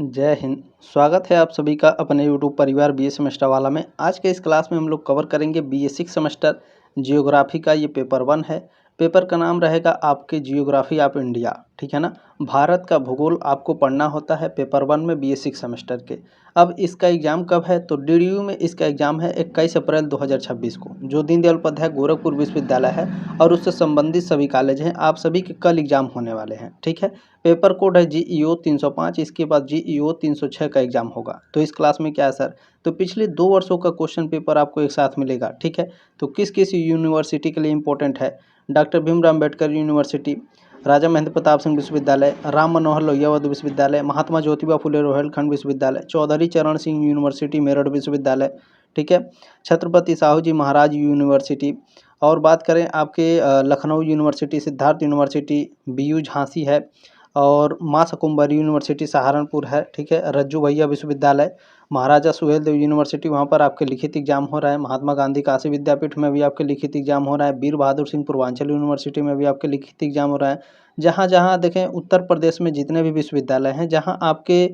जय हिंद। स्वागत है आप सभी का अपने यूट्यूब परिवार बीए सेमेस्टर वाला में। आज के इस क्लास में हम लोग कवर करेंगे बीए 6 सेमेस्टर जियोग्राफी का। ये पेपर 1 है। पेपर का नाम रहेगा आपके जियोग्राफी ऑफ इंडिया, ठीक है ना। भारत का भूगोल आपको पढ़ना होता है पेपर 1 में बीए 6 सेमेस्टर के। अब इसका एग्ज़ाम कब है तो डीडीयू में इसका एग्ज़ाम है 21 अप्रैल 2026 को, जो दीनदयाल उपाध्याय गोरखपुर विश्वविद्यालय है और उससे संबंधित सभी कॉलेज हैं। आप सभी के कल एग्ज़ाम होने वाले हैं, ठीक है। पेपर कोड है GEO 305। इसके बाद GEO 306 का एग्ज़ाम होगा। तो इस क्लास में क्या है सर, तो पिछले 2 वर्षों का क्वेश्चन पेपर आपको एक साथ मिलेगा, ठीक है। तो किस किस यूनिवर्सिटी के लिए इंपॉर्टेंट है, डॉक्टर भीमराव अम्बेडकर यूनिवर्सिटी, राजा महेंद्र प्रताप सिंह विश्वविद्यालय, राम मनोहर लोहिया विश्वविद्यालय, महात्मा ज्योतिबा फुले रोहिलखंड विश्वविद्यालय, चौधरी चरण सिंह यूनिवर्सिटी मेरठ विश्वविद्यालय, ठीक है, छत्रपति साहू जी महाराज यूनिवर्सिटी। और बात करें आपके Lucknow university, Siddharth university, BU Jhansi है, और माँ शाकुंभरी यूनिवर्सिटी सहारनपुर है, ठीक है, रज्जू भैया विश्वविद्यालय, महाराजा सुहेल देव यूनिवर्सिटी, वहाँ पर आपके लिखित एग्जाम हो रहा है। महात्मा गांधी काशी विद्यापीठ में भी आपके लिखित एग्जाम हो रहा है। वीर बहादुर सिंह पूर्वांचल यूनिवर्सिटी में भी आपके लिखित एग्जाम हो रहा है। जहाँ जहाँ देखें उत्तर प्रदेश में जितने भी विश्वविद्यालय हैं जहाँ आपके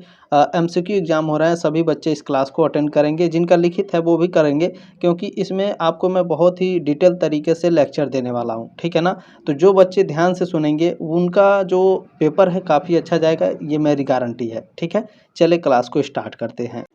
MCQ एग्जाम हो रहे हैं, सभी बच्चे इस क्लास को अटेंड करेंगे। जिनका लिखित है वो भी करेंगे, क्योंकि इसमें आपको मैं बहुत ही डिटेल तरीके से लेक्चर देने वाला हूँ, ठीक है ना। तो जो बच्चे ध्यान से सुनेंगे उनका जो पेपर है काफ़ी अच्छा जाएगा, ये मेरी गारंटी है, ठीक है। चले क्लास को स्टार्ट करते हैं।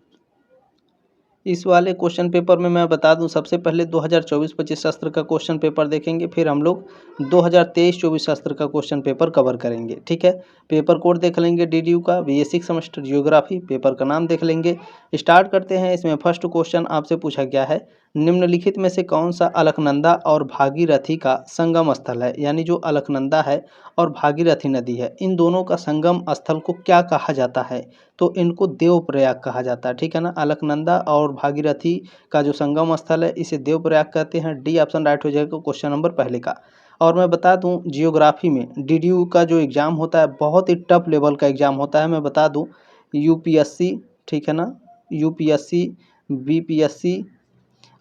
इस वाले क्वेश्चन पेपर में मैं बता दूं, सबसे पहले 2024-25 शास्त्र का क्वेश्चन पेपर देखेंगे, फिर हम लोग 2023-24 शास्त्र का क्वेश्चन पेपर कवर करेंगे, ठीक है। पेपर कोड देख लेंगे डीडीयू का, बीए 6 सेमेस्टर जियोग्राफी, पेपर का नाम देख लेंगे। स्टार्ट करते हैं। इसमें फर्स्ट क्वेश्चन आपसे पूछा गया है, निम्नलिखित में से कौन सा अलकनंदा और भागीरथी का संगम स्थल है। यानी जो अलकनंदा है और भागीरथी नदी है, इन दोनों का संगम स्थल को क्या कहा जाता है, तो इनको देवप्रयाग कहा जाता है, ठीक है ना। अलकनंदा और भागीरथी का जो संगम स्थल है इसे देवप्रयाग कहते हैं। डी ऑप्शन राइट हो जाएगा क्वेश्चन नंबर पहले का। और मैं बता दूं, जियोग्राफी में डीडीयू का जो एग्ज़ाम होता है बहुत ही टफ लेवल का एग्ज़ाम होता है। मैं बता दूं, यूपीएससी, ठीक है ना, यूपीएससी, बीपीएससी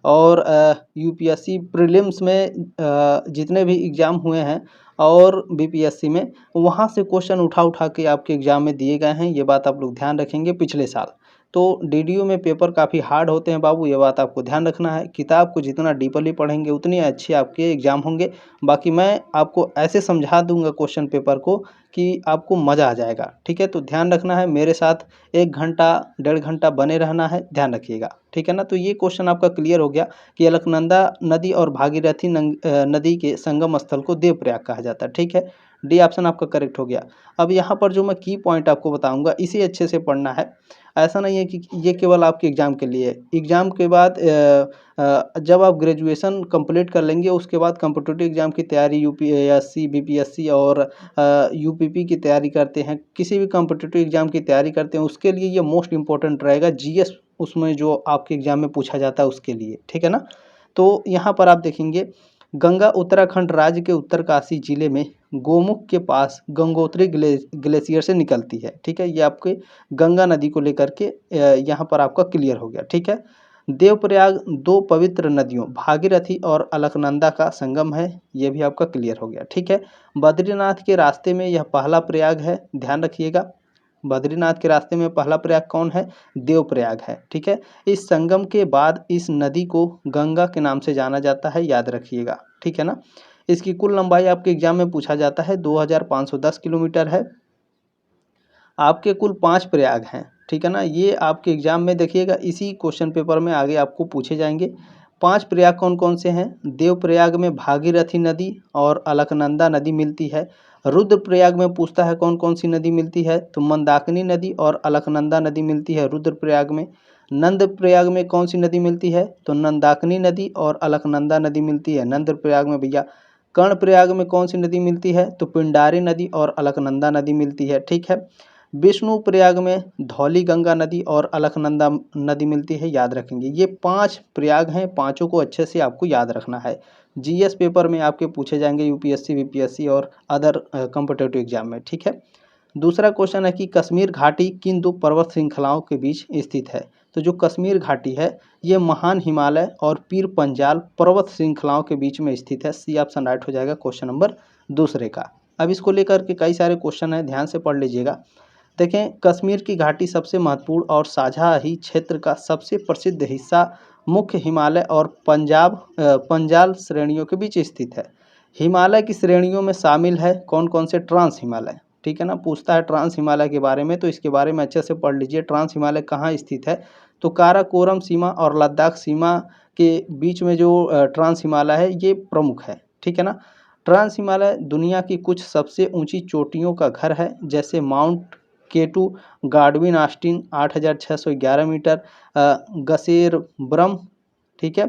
और यूपीएससी प्रीलिम्स में जितने भी एग्ज़ाम हुए हैं और बीपीएससी में, वहाँ से क्वेश्चन उठा उठा के आपके एग्ज़ाम में दिए गए हैं। ये बात आप लोग ध्यान रखेंगे पिछले साल। तो डीडीयू में पेपर काफ़ी हार्ड होते हैं बाबू, ये बात आपको ध्यान रखना है। किताब को जितना डीपली पढ़ेंगे उतनी अच्छे आपके एग्ज़ाम होंगे। बाकी मैं आपको ऐसे समझा दूंगा क्वेश्चन पेपर को कि आपको मज़ा आ जाएगा, ठीक है। तो ध्यान रखना है, मेरे साथ 1 घंटा 1.5 घंटा बने रहना है, ध्यान रखिएगा, ठीक है ना। तो ये क्वेश्चन आपका क्लियर हो गया कि अलकनंदा नदी और भागीरथी नदी के संगम स्थल को देवप्रयाग कहा जाता है, ठीक है। डी ऑप्शन आपका करेक्ट हो गया। अब यहाँ पर जो मैं की पॉइंट आपको बताऊंगा इसे अच्छे से पढ़ना है। ऐसा नहीं है कि ये केवल आपके एग्ज़ाम के लिए है। एग्ज़ाम के बाद जब आप ग्रेजुएशन कंप्लीट कर लेंगे उसके बाद कॉम्पिटिटिव एग्ज़ाम की तैयारी यूपीएससी, बीपीएससी और यूपीपी की तैयारी करते हैं, किसी भी कॉम्पिटिटिव एग्ज़ाम की तैयारी करते हैं, उसके लिए ये मोस्ट इंपॉर्टेंट रहेगा। जीएस उसमें जो आपके एग्ज़ाम में पूछा जाता है उसके लिए, ठीक है ना। तो यहाँ पर आप देखेंगे, गंगा उत्तराखंड राज्य के उत्तरकाशी जिले में गोमुख के पास गंगोत्री ग्लेशियर से निकलती है, ठीक है। ये आपके गंगा नदी को लेकर के यहाँ पर आपका क्लियर हो गया, ठीक है। देवप्रयाग 2 पवित्र नदियों भागीरथी और अलकनंदा का संगम है, ये भी आपका क्लियर हो गया, ठीक है। बद्रीनाथ के रास्ते में यह पहला प्रयाग है, ध्यान रखिएगा। बद्रीनाथ के रास्ते में पहला प्रयाग कौन है, देवप्रयाग है, ठीक है। इस संगम के बाद इस नदी को गंगा के नाम से जाना जाता है, याद रखिएगा, ठीक है ना। इसकी कुल लंबाई आपके एग्जाम में पूछा जाता है 2510 किलोमीटर है। आपके कुल 5 प्रयाग हैं, ठीक है ना। ये आपके एग्जाम में देखिएगा, इसी क्वेश्चन पेपर में आगे आपको पूछे जाएंगे। 5 प्रयाग कौन कौन से हैं, देवप्रयाग में भागीरथी नदी और अलकनंदा नदी मिलती है। रुद्रप्रयाग में पूछता है कौन कौन सी नदी मिलती है, तो मंदाकिनी नदी और अलकनंदा नदी मिलती है रुद्रप्रयाग में। नंदप्रयाग में कौन सी नदी मिलती है, तो नंदाकिनी नदी और अलकनंदा नदी मिलती है नंदप्रयाग में भैया। कर्णप्रयाग में कौन सी नदी मिलती है, तो पिंडारी नदी और अलकनंदा नदी मिलती है, ठीक है। विष्णुप्रयाग में धौली गंगा नदी और अलकनंदा नदी मिलती है, याद रखेंगे। ये 5 प्रयाग हैं, पांचों को अच्छे से आपको याद रखना है। जीएस पेपर में आपके पूछे जाएंगे यूपीएससी, बीपीएससी और अदर कॉम्पिटिटिव एग्जाम में, ठीक है। दूसरा क्वेश्चन है कि कश्मीर घाटी किन 2 पर्वत श्रृंखलाओं के बीच स्थित है। तो जो कश्मीर घाटी है ये महान हिमालय और पीर पंजाल पर्वत श्रृंखलाओं के बीच में स्थित है। सी ऑप्शन राइट हो जाएगा क्वेश्चन नंबर दूसरे का। अब इसको लेकर के कई सारे क्वेश्चन हैं, ध्यान से पढ़ लीजिएगा। देखें, कश्मीर की घाटी सबसे महत्वपूर्ण और साझा ही क्षेत्र का सबसे प्रसिद्ध हिस्सा मुख्य हिमालय और पंजाल श्रेणियों के बीच स्थित है। हिमालय की श्रेणियों में शामिल है कौन कौन से? ट्रांस हिमालय, ठीक है ना। पूछता है ट्रांस हिमालय के बारे में, तो इसके बारे में अच्छे से पढ़ लीजिए। ट्रांस हिमालय कहाँ स्थित है? तो काराकोरम सीमा और लद्दाख सीमा के बीच में जो ट्रांस हिमालय है ये प्रमुख है, ठीक है ना। ट्रांस हिमालय दुनिया की कुछ सबसे ऊंची चोटियों का घर है, जैसे माउंट केटू, गार्डविन ऑस्टिन 8611 मीटर, गसेर ब्रम, ठीक है,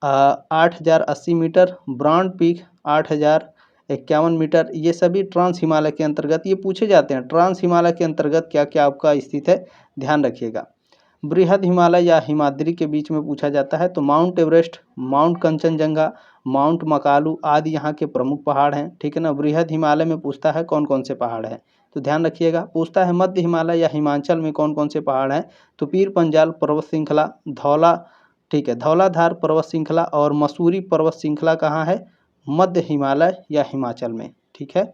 8080 मीटर, ब्रॉन्ड पीक 8051 मीटर। ये सभी ट्रांस हिमालय के अंतर्गत ये पूछे जाते हैं। ट्रांस हिमालय के अंतर्गत क्या क्या आपका स्थित है, ध्यान रखिएगा। बृहद हिमालय या हिमाद्री के बीच में पूछा जाता है, तो mount Everest, mount Kanchenjunga, mount Makalu आदि यहाँ के प्रमुख पहाड़ हैं, ठीक है ना। बृहद हिमालय में पूछता है कौन कौन से पहाड़ हैं, तो ध्यान रखिएगा। पूछता है मध्य हिमालय या हिमाचल में कौन कौन से पहाड़ हैं, तो पीर पंजाल पर्वत श्रृंखला, धौला, ठीक है, धौलाधार पर्वत श्रृंखला और मसूरी पर्वत श्रृंखला कहाँ है? मध्य हिमालय या हिमाचल में, ठीक है।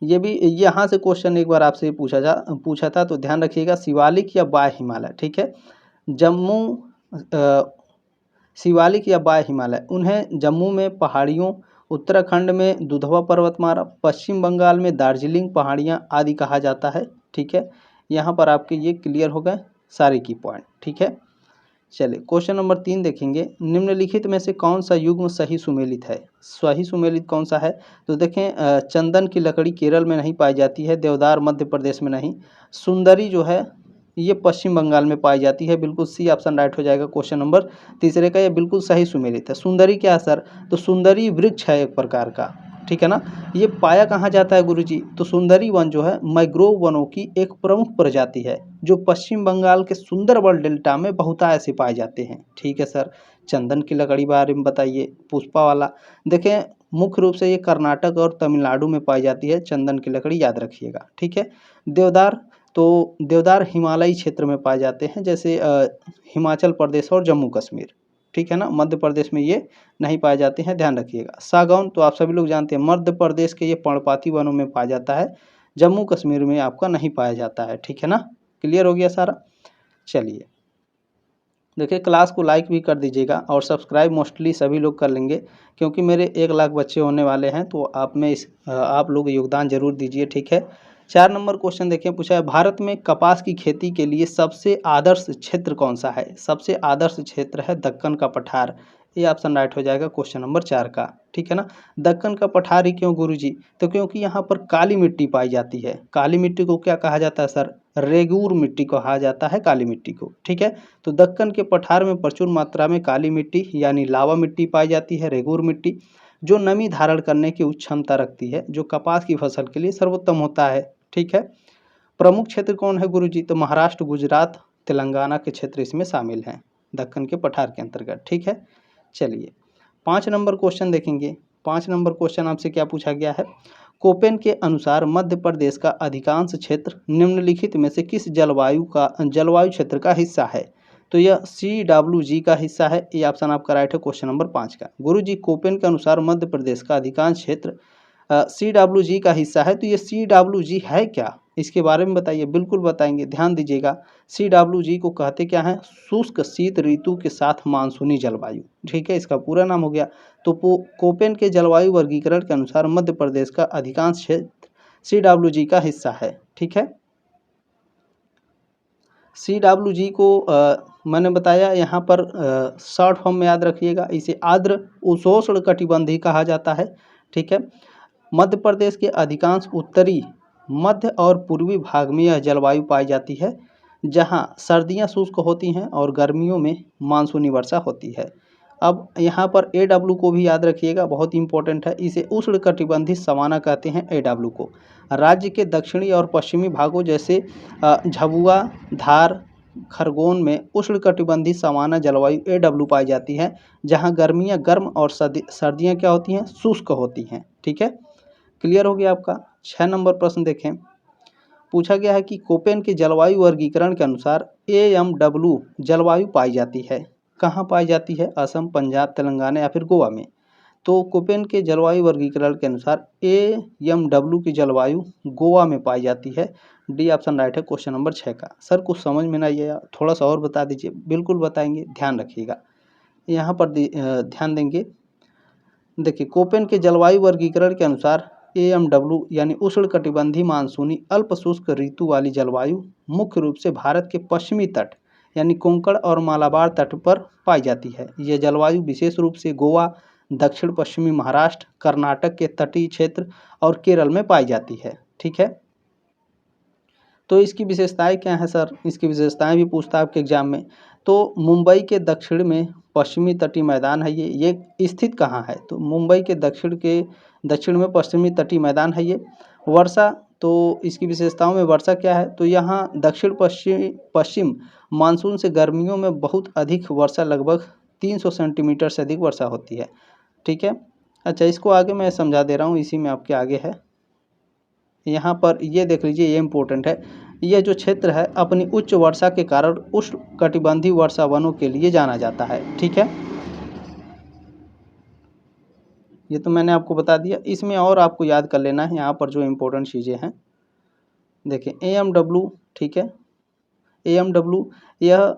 ये भी यहाँ से क्वेश्चन एक बार आपसे पूछा था, तो ध्यान रखिएगा। शिवालिक या बाह्य हिमालय, ठीक है। जम्मू शिवालिक या बाह्य हिमालय, उन्हें जम्मू में पहाड़ियों, उत्तराखंड में दुधवा पर्वतमाला, पश्चिम बंगाल में दार्जिलिंग पहाड़ियाँ आदि कहा जाता है, ठीक है। यहाँ पर आपके ये क्लियर हो गए सारे की पॉइंट, ठीक है। चलिए क्वेश्चन नंबर 3 देखेंगे। निम्नलिखित में से कौन सा युग्म सही सुमेलित है? सही सुमेलित कौन सा है? तो देखें, चंदन की लकड़ी केरल में नहीं पाई जाती है, देवदार मध्य प्रदेश में नहीं, सुंदरी जो है ये पश्चिम बंगाल में पाई जाती है। बिल्कुल सी ऑप्शन राइट हो जाएगा क्वेश्चन नंबर तीसरे का, ये बिल्कुल सही सुमेलित है। सुंदरी क्या है सर? तो सुंदरी वृक्ष है एक प्रकार का, ठीक है ना। ये पाया कहाँ जाता है गुरुजी? तो सुंदरी वन जो है मैग्रोव वनों की एक प्रमुख प्रजाति है, जो पश्चिम बंगाल के सुंदरबन डेल्टा में बहुतायत से पाए जाते हैं, ठीक है सर। चंदन की लकड़ी बारे में बताइए, पुष्पा वाला। देखें, मुख्य रूप से ये कर्नाटक और तमिलनाडु में पाई जाती है चंदन की लकड़ी, याद रखिएगा, ठीक है। देवदार, तो देवदार हिमालयी क्षेत्र में पाए जाते हैं, जैसे हिमाचल प्रदेश और जम्मू कश्मीर, ठीक है ना। मध्य प्रदेश में ये नहीं पाए जाते हैं, ध्यान रखिएगा। सागौन तो आप सभी लोग जानते हैं, मध्य प्रदेश के ये पर्णपाती वनों में पाया जाता है, जम्मू कश्मीर में आपका नहीं पाया जाता है, ठीक है ना। क्लियर हो गया सारा। चलिए देखिए, क्लास को लाइक भी कर दीजिएगा और सब्सक्राइब मोस्टली सभी लोग कर लेंगे, क्योंकि मेरे 1 लाख बच्चे होने वाले हैं, तो आप लोग योगदान जरूर दीजिए, ठीक है। 4 नंबर क्वेश्चन देखिए, पूछा है भारत में कपास की खेती के लिए सबसे आदर्श क्षेत्र कौन सा है? सबसे आदर्श क्षेत्र है दक्कन का पठार। ये ऑप्शन राइट हो जाएगा क्वेश्चन नंबर 4 का, ठीक है ना। दक्कन का पठार ही क्यों गुरुजी? तो क्योंकि यहाँ पर काली मिट्टी पाई जाती है। काली मिट्टी को क्या कहा जाता है सर? रेगूर मिट्टी कहा जाता है काली मिट्टी को, ठीक है। तो दक्कन के पठार में प्रचुर मात्रा में काली मिट्टी यानी लावा मिट्टी पाई जाती है, रेगूर मिट्टी, जो नमी धारण करने की उच्च क्षमता रखती है, जो कपास की फसल के लिए सर्वोत्तम होता है, ठीक है। प्रमुख क्षेत्र कौन है गुरुजी? तो महाराष्ट्र, गुजरात, तेलंगाना के क्षेत्र इसमें शामिल हैं दक्कन के पठार के अंतर्गत, ठीक है। चलिए 5 नंबर क्वेश्चन देखेंगे। 5 नंबर क्वेश्चन आपसे क्या पूछा गया है? कोपेन के अनुसार मध्य प्रदेश का अधिकांश क्षेत्र निम्नलिखित में से किस जलवायु क्षेत्र का हिस्सा है? तो यह CWG का हिस्सा है। ये ऑप्शन आपका राइट है क्वेश्चन नंबर 5 का। गुरुजी, कोपेन के अनुसार मध्य प्रदेश का अधिकांश क्षेत्र CWG का हिस्सा है, तो ये CWG है क्या? इसके बारे में बताइए। बिल्कुल बताएंगे, ध्यान दीजिएगा। CWG को कहते क्या है? शुष्क शीत ऋतु के साथ मानसूनी जलवायु, ठीक है, इसका पूरा नाम हो गया। तो कोपेन के जलवायु वर्गीकरण के अनुसार मध्य प्रदेश का अधिकांश क्षेत्र CWG का हिस्सा है, ठीक है। CWG को मैंने बताया यहाँ पर शॉर्ट फॉर्म में याद रखिएगा, इसे आर्द्र उपोष्ण कटिबंधीय कहा जाता है, ठीक है। मध्य प्रदेश के अधिकांश उत्तरी, मध्य और पूर्वी भाग में यह जलवायु पाई जाती है, जहाँ सर्दियाँ शुष्क होती हैं और गर्मियों में मानसूनी वर्षा होती है। अब यहाँ पर AW को भी याद रखिएगा, बहुत इंपॉर्टेंट है। इसे उष्णकटिबंधीय सवाना कहते हैं AW को। राज्य के दक्षिणी और पश्चिमी भागों जैसे झाबुआ, धार, खरगोन में उष्णकटिबंधीय सवाना जलवायु AW पाई जाती है, जहाँ गर्मियाँ गर्म और सर्दियाँ क्या होती हैं? शुष्क होती हैं, ठीक है। क्लियर हो गया आपका। 6 नंबर प्रश्न देखें। पूछा गया है कि कोपेन के जलवायु वर्गीकरण के अनुसार AMW जलवायु पाई जाती है, कहाँ पाई जाती है? असम, पंजाब, तेलंगाना या फिर गोवा में? तो कोपेन के जलवायु वर्गीकरण के अनुसार AMW की जलवायु गोवा में पाई जाती है। डी ऑप्शन राइट है क्वेश्चन नंबर 6 का। सर कुछ समझ में नहीं आया, थोड़ा सा और बता दीजिए। बिल्कुल बताएंगे, ध्यान रखिएगा। यहाँ पर ध्यान देंगे। देखिए, कोपेन के जलवायु वर्गीकरण के अनुसार AMW यानी उष्णकटिबंधीय मानसूनी अल्प शुष्क ऋतु वाली जलवायु मुख्य रूप से भारत के पश्चिमी तट यानी कोंकण और मालाबार तट पर पाई जाती है। यह जलवायु विशेष रूप से गोवा, दक्षिण पश्चिमी महाराष्ट्र, कर्नाटक के तटीय क्षेत्र और केरल में पाई जाती है। ठीक है, तो इसकी विशेषताएं क्या हैं सर? इसकी विशेषताएं भी पूछता है आपके एग्जाम में। तो मुंबई के दक्षिण में पश्चिमी तटीय मैदान है। ये स्थित कहाँ है? तो मुंबई के दक्षिण में पश्चिमी तटीय मैदान है ये। वर्षा, तो इसकी विशेषताओं में वर्षा क्या है? तो यहाँ दक्षिण पश्चिम मानसून से गर्मियों में बहुत अधिक वर्षा, लगभग 300 सेंटीमीटर से अधिक वर्षा होती है। ठीक है, अच्छा इसको आगे मैं समझा दे रहा हूँ, इसी में आपके आगे है। यहाँ पर ये देख लीजिए, ये इम्पोर्टेंट है। यह जो क्षेत्र है अपनी उच्च वर्षा के कारण उष्णकटिबंधीय वर्षा वनों के लिए जाना जाता है। ठीक है, ये तो मैंने आपको बता दिया। इसमें और आपको याद कर लेना है यहाँ पर जो इम्पोर्टेंट चीज़ें हैं। देखिए AMW, ठीक है, AMW यह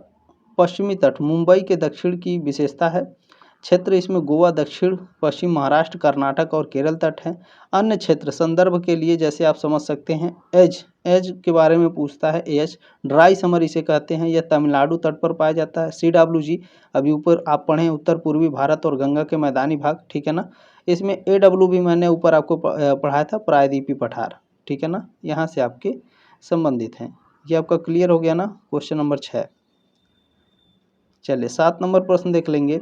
पश्चिमी तट मुंबई के दक्षिण की विशेषता है। क्षेत्र इसमें गोवा, दक्षिण पश्चिम महाराष्ट्र, कर्नाटक और केरल तट हैं। अन्य क्षेत्र संदर्भ के लिए जैसे आप समझ सकते हैं, एज के बारे में पूछता है। एज ड्राई समर इसे कहते हैं। यह तमिलनाडु तट पर पाया जाता है। CWG अभी ऊपर आप पढ़ें, उत्तर पूर्वी भारत और गंगा के मैदानी भाग। ठीक है ना। इसमें AW भी मैंने ऊपर आपको पढ़ाया था, प्रायद्वीपी पठार। ठीक है ना, यहाँ से आपके संबंधित हैं। ये आपका क्लियर हो गया ना, क्वेश्चन नंबर 6। चलिए 7 नंबर प्रश्न देख लेंगे।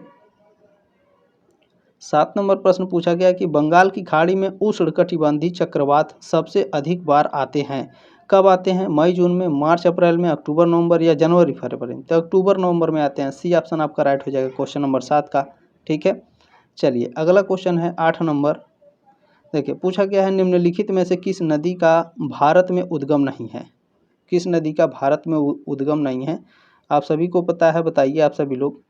7 नंबर प्रश्न पूछा गया कि बंगाल की खाड़ी में उष्णकटिबंधीय चक्रवात सबसे अधिक बार आते हैं। कब आते हैं? मई जून में, मार्च अप्रैल में, अक्टूबर नवंबर या जनवरी फरवरी में? तो अक्टूबर नवंबर में आते हैं। सी ऑप्शन आपका राइट हो जाएगा क्वेश्चन नंबर 7 का। ठीक है, चलिए अगला क्वेश्चन है 8 नंबर। देखिए पूछा गया है, निम्नलिखित में से किस नदी का भारत में उद्गम नहीं है? किस नदी का भारत में उद्गम नहीं है? आप सभी को पता है, बताइए आप सभी लोग।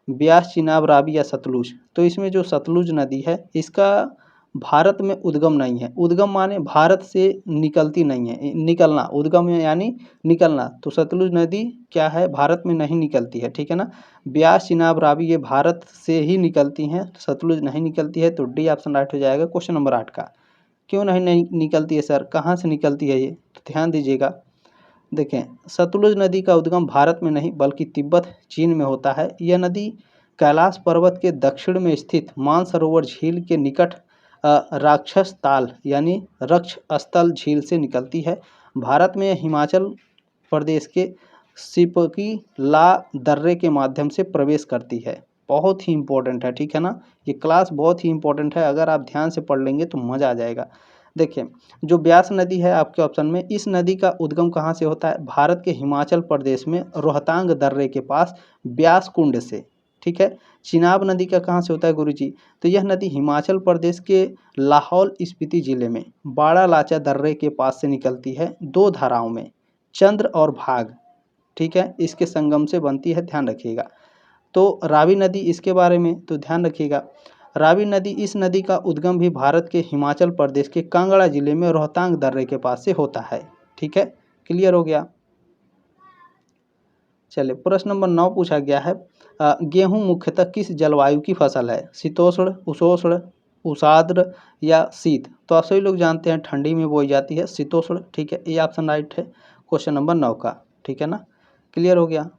ब्यास, चिनाब, रावी या सतलुज? तो इसमें जो सतलुज नदी है इसका भारत में उद्गम नहीं है। उद्गम माने भारत से निकलती नहीं है, निकलना। उद्गम यानी निकलना। तो सतलुज नदी क्या है? भारत में नहीं निकलती है। ठीक है ना। ब्यास, चिनाब, रावी ये भारत से ही निकलती हैं, सतलुज नहीं निकलती है। तो डी ऑप्शन राइट हो जाएगा क्वेश्चन नंबर 8 का। क्यों नहीं निकलती है सर? कहाँ से निकलती है ये? तो ध्यान दीजिएगा। देखें, सतलुज नदी का उद्गम भारत में नहीं बल्कि तिब्बत, चीन में होता है। यह नदी कैलाश पर्वत के दक्षिण में स्थित मानसरोवर झील के निकट राक्षस ताल यानी रक्ष स्थल झील से निकलती है। भारत में हिमाचल प्रदेश के सिपकी ला दर्रे के माध्यम से प्रवेश करती है। बहुत ही इम्पोर्टेंट है। ठीक है ना, ये क्लास बहुत ही इम्पोर्टेंट है। अगर आप ध्यान से पढ़ लेंगे तो मज़ा आ जाएगा। देखिए, जो ब्यास नदी है आपके ऑप्शन में, इस नदी का उद्गम कहाँ से होता है? भारत के हिमाचल प्रदेश में रोहतांग दर्रे के पास ब्यास कुंड से। ठीक है। चिनाब नदी का कहाँ से होता है गुरुजी? तो यह नदी हिमाचल प्रदेश के लाहौल स्पीति जिले में बाड़ा लाचा दर्रे के पास से निकलती है। 2 धाराओं में, चंद्र और भाग, ठीक है, इसके संगम से बनती है, ध्यान रखिएगा। तो रावी नदी, इसके बारे में तो ध्यान रखिएगा। रावी नदी, इस नदी का उद्गम भी भारत के हिमाचल प्रदेश के कांगड़ा जिले में रोहतांग दर्रे के पास से होता है। ठीक है, क्लियर हो गया। चलिए प्रश्न नंबर 9 पूछा गया है, गेहूं मुख्यतः किस जलवायु की फसल है? शीतोष्ण, उपोष्ण, उषाद्र या शीत? तो आप सभी लोग जानते हैं ठंडी में बोई जाती है, शीतोष्ण। ठीक है, ये ऑप्शन राइट है क्वेश्चन नंबर 9 का। ठीक है ना, क्लियर हो गया।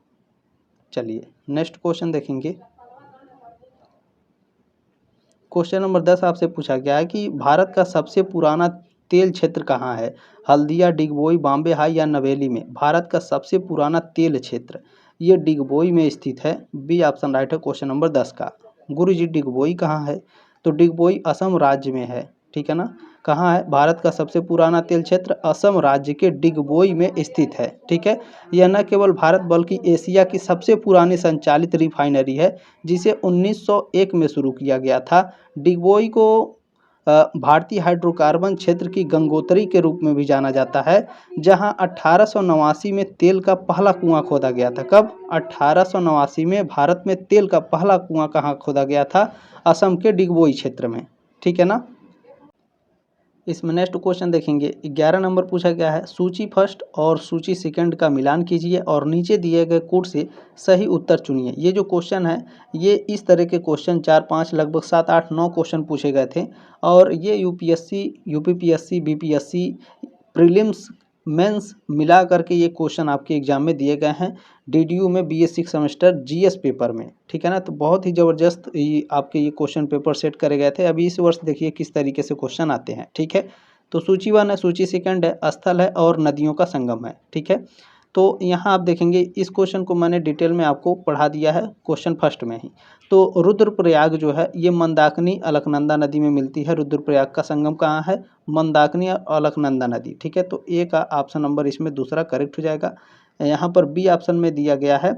चलिए नेक्स्ट क्वेश्चन देखेंगे। क्वेश्चन नंबर 10 आपसे पूछा गया है कि भारत का सबसे पुराना तेल क्षेत्र कहाँ है? हल्दिया, डिगबोई, बॉम्बे हाई या नवेली में? भारत का सबसे पुराना तेल क्षेत्र ये डिगबोई में स्थित है। बी ऑप्शन राइट है क्वेश्चन नंबर 10 का। गुरुजी डिगबोई कहाँ है? तो डिगबोई असम राज्य में है। ठीक है ना, कहाँ है? भारत का सबसे पुराना तेल क्षेत्र असम राज्य के डिगबोई में स्थित है। ठीक है, यह न केवल भारत बल्कि एशिया की सबसे पुरानी संचालित रिफाइनरी है, जिसे 1901 में शुरू किया गया था। डिगबोई को भारतीय हाइड्रोकार्बन क्षेत्र की गंगोत्री के रूप में भी जाना जाता है, जहां 1889 में तेल का पहला कुआं खोदा गया था। कब? 1889 में भारत में तेल का पहला कुआं कहाँ खोदा गया था? असम के डिगबोई क्षेत्र में। ठीक है ना। इसमें नेक्स्ट क्वेश्चन देखेंगे, 11 नंबर पूछा गया है, सूची फर्स्ट और सूची सेकंड का मिलान कीजिए और नीचे दिए गए कोड से सही उत्तर चुनिए। ये जो क्वेश्चन है, ये इस तरह के क्वेश्चन 4-5 लगभग 7-8-9 क्वेश्चन पूछे गए थे और ये UPSC, UPPSC, BPSC, prelims, mains मिला करके ये क्वेश्चन आपके एग्जाम में दिए गए हैं डीडीयू में BS6 सेमेस्टर जीएस पेपर में। ठीक है ना। तो बहुत ही ज़बरदस्त आपके ये क्वेश्चन पेपर सेट करे गए थे। अभी इस वर्ष देखिए किस तरीके से क्वेश्चन आते हैं। ठीक है। तो सूची 1 है, सूची सेकंड है, स्थल है और नदियों का संगम है। ठीक है। तो यहाँ आप देखेंगे इस क्वेश्चन को मैंने डिटेल में आपको पढ़ा दिया है क्वेश्चन फर्स्ट में ही। तो रुद्रप्रयाग जो है ये मंदाकिनी अलकनंदा नदी में मिलती है। रुद्रप्रयाग का संगम कहाँ है? मंदाकिनी और अलकनंदा नदी। ठीक है। तो ए का ऑप्शन नंबर इसमें दूसरा करेक्ट हो जाएगा। यहाँ पर बी ऑप्शन में दिया गया है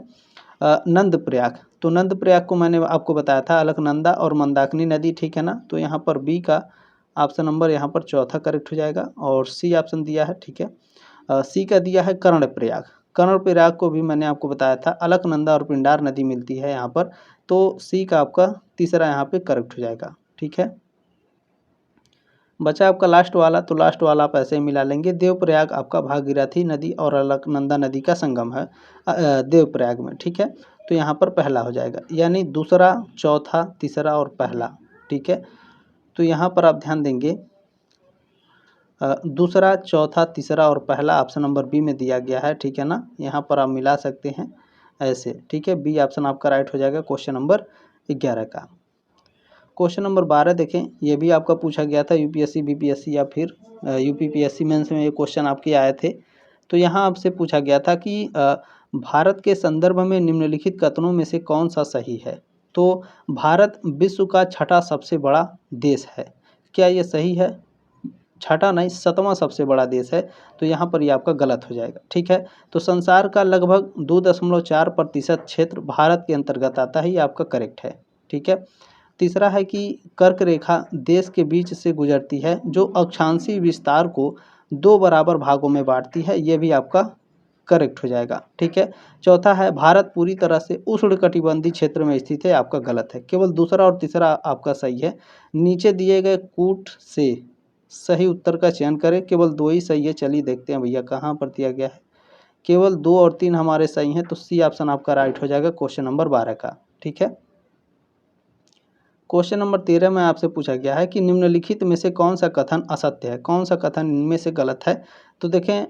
नंदप्रयाग। तो नंदप्रयाग को मैंने आपको बताया था अलकनंदा और मंदाकिनी नदी। ठीक है ना। तो यहाँ पर बी का ऑप्शन नंबर यहाँ पर चौथा करेक्ट हो जाएगा और सी ऑप्शन दिया है। ठीक है। सी का दिया है कर्णप्रयाग। कर्णप्रयाग को भी मैंने आपको बताया था, अलकनंदा और पिंडार नदी मिलती है यहाँ पर। तो सी का आपका तीसरा यहाँ पे करेक्ट हो जाएगा। ठीक है। बचा आपका लास्ट वाला, तो लास्ट वाला आप ऐसे ही मिला लेंगे। देवप्रयाग आपका भागीरथी नदी और अलकनंदा नदी का संगम है देवप्रयाग में। ठीक है। तो यहाँ पर पहला हो जाएगा, यानी दूसरा, चौथा, तीसरा और पहला। ठीक है। तो यहाँ पर आप ध्यान देंगे दूसरा, चौथा, तीसरा और पहला ऑप्शन नंबर बी में दिया गया है। ठीक है ना। यहाँ पर आप मिला सकते हैं ऐसे। ठीक है। बी ऑप्शन आपका राइट हो जाएगा क्वेश्चन नंबर 11 का। क्वेश्चन नंबर 12 देखें, ये भी आपका पूछा गया था यूपीएससी, बीपीएससी या फिर यूपीपीएससी मेंस में ये क्वेश्चन आपके आए थे। तो यहाँ आपसे पूछा गया था कि भारत के संदर्भ में निम्नलिखित कथनों में से कौन सा सही है? तो भारत विश्व का छठा सबसे बड़ा देश है। क्या ये सही है? छठा नहीं, 7वां सबसे बड़ा देश है। तो यहाँ पर ये आपका गलत हो जाएगा। ठीक है। तो संसार का लगभग 2.4% क्षेत्र भारत के अंतर्गत आता है, ये आपका करेक्ट है। ठीक है। तीसरा है कि कर्क रेखा देश के बीच से गुजरती है जो अक्षांशीय विस्तार को 2 बराबर भागों में बांटती है, ये भी आपका करेक्ट हो जाएगा। ठीक है। चौथा है भारत पूरी तरह से उष्णकटिबंधीय क्षेत्र में स्थित है, आपका गलत है। केवल दूसरा और तीसरा आपका सही है। नीचे दिए गए कूट से सही उत्तर का चयन करें, केवल 2 ही सही है। चलिए देखते हैं भैया कहाँ पर दिया गया है। केवल 2 और 3 हमारे सही हैं, तो सी ऑप्शन आपका राइट हो जाएगा क्वेश्चन नंबर 12 का। ठीक है। क्वेश्चन नंबर 13 में आपसे पूछा गया है कि निम्नलिखित में से कौन सा कथन असत्य है, कौन सा कथन इनमें से गलत है? तो देखें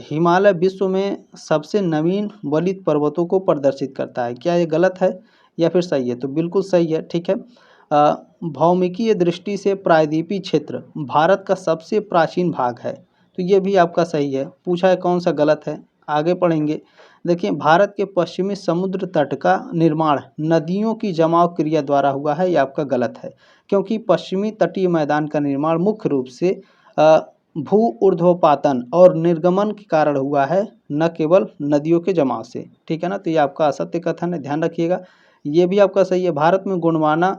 हिमालय विश्व में सबसे नवीन वलित पर्वतों को प्रदर्शित करता है। क्या ये गलत है या फिर सही है? तो बिल्कुल सही है। ठीक है। भौमिकीय दृष्टि से प्रायद्वीपीय क्षेत्र भारत का सबसे प्राचीन भाग है, तो ये भी आपका सही है। पूछा है कौन सा गलत है, आगे पढ़ेंगे। देखिए भारत के पश्चिमी समुद्र तट का निर्माण नदियों की जमाव क्रिया द्वारा हुआ है, ये आपका गलत है। क्योंकि पश्चिमी तटीय मैदान का निर्माण मुख्य रूप से भू ऊर्ध्वपातन और निर्गमन के कारण हुआ है, न केवल नदियों के जमाव से। ठीक है ना। तो ये आपका असत्य कथन है, ध्यान रखिएगा। ये भी आपका सही है। भारत में गोंडवाना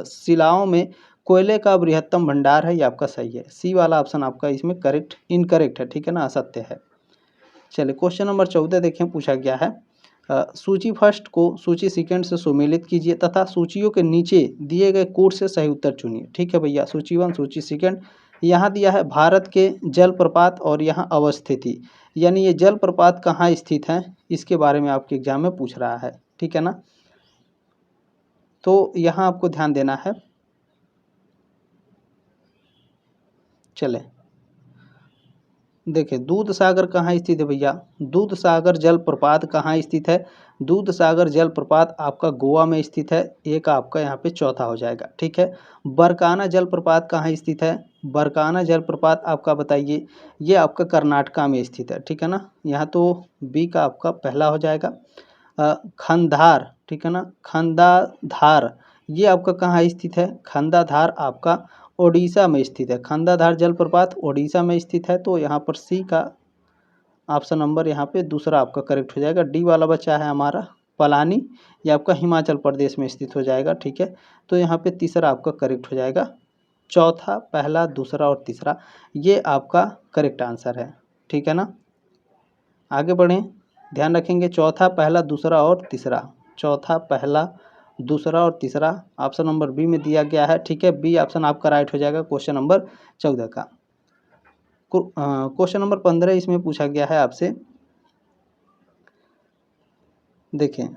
शिलाओं में कोयले का बृहत्तम भंडार है, ये आपका सही है। सी वाला ऑप्शन आपका इसमें करेक्ट इनकरेक्ट है। ठीक है ना, असत्य है। चलिए क्वेश्चन नंबर 14 देखें, पूछा गया है सूची फर्स्ट को सूची सेकंड से सुमेलित कीजिए तथा सूचियों के नीचे दिए गए कोड से सही उत्तर चुनिए। ठीक है भैया। सूची 1, सूची सेकंड। यहाँ दिया है भारत के जलप्रपात और यहाँ अवस्थिति, यानी ये जलप्रपात कहाँ स्थित है, इसके बारे में आपके एग्जाम में पूछ रहा है। ठीक है ना। तो यहाँ आपको ध्यान देना है। चले देखिए दूध सागर कहाँ स्थित है भैया? दूध सागर जलप्रपात कहाँ स्थित है? दूध सागर जलप्रपात आपका गोवा में स्थित है, एक आपका यहाँ पे चौथा हो जाएगा। ठीक है। बरकाना जलप्रपात कहाँ स्थित है? बरकाना जलप्रपात आपका बताइए, ये आपका कर्नाटका में स्थित है। ठीक है ना। यहाँ तो बी का आपका पहला हो जाएगा। खंधार, ठीक है ना, खंडाधार ये आपका कहाँ स्थित है? खंडाधार आपका ओडिशा में स्थित है। खंडाधार जलप्रपात ओडिशा में स्थित है, तो यहाँ पर सी का ऑप्शन नंबर यहाँ पे दूसरा आपका करेक्ट हो जाएगा। डी वाला बचा है हमारा पलानी, ये आपका हिमाचल प्रदेश में स्थित हो जाएगा। ठीक है। तो यहाँ पे तीसरा आपका करेक्ट हो जाएगा चौथा, पहला, दूसरा और तीसरा, ये आपका करेक्ट आंसर है। ठीक है ना। आगे बढ़ें, ध्यान रखेंगे चौथा, पहला, दूसरा और तीसरा। चौथा, पहला, दूसरा और तीसरा ऑप्शन नंबर बी में दिया गया है। ठीक है, बी ऑप्शन आपका राइट हो जाएगा क्वेश्चन नंबर 14 का। क्वेश्चन नंबर 15 इसमें पूछा गया है आपसे। देखें,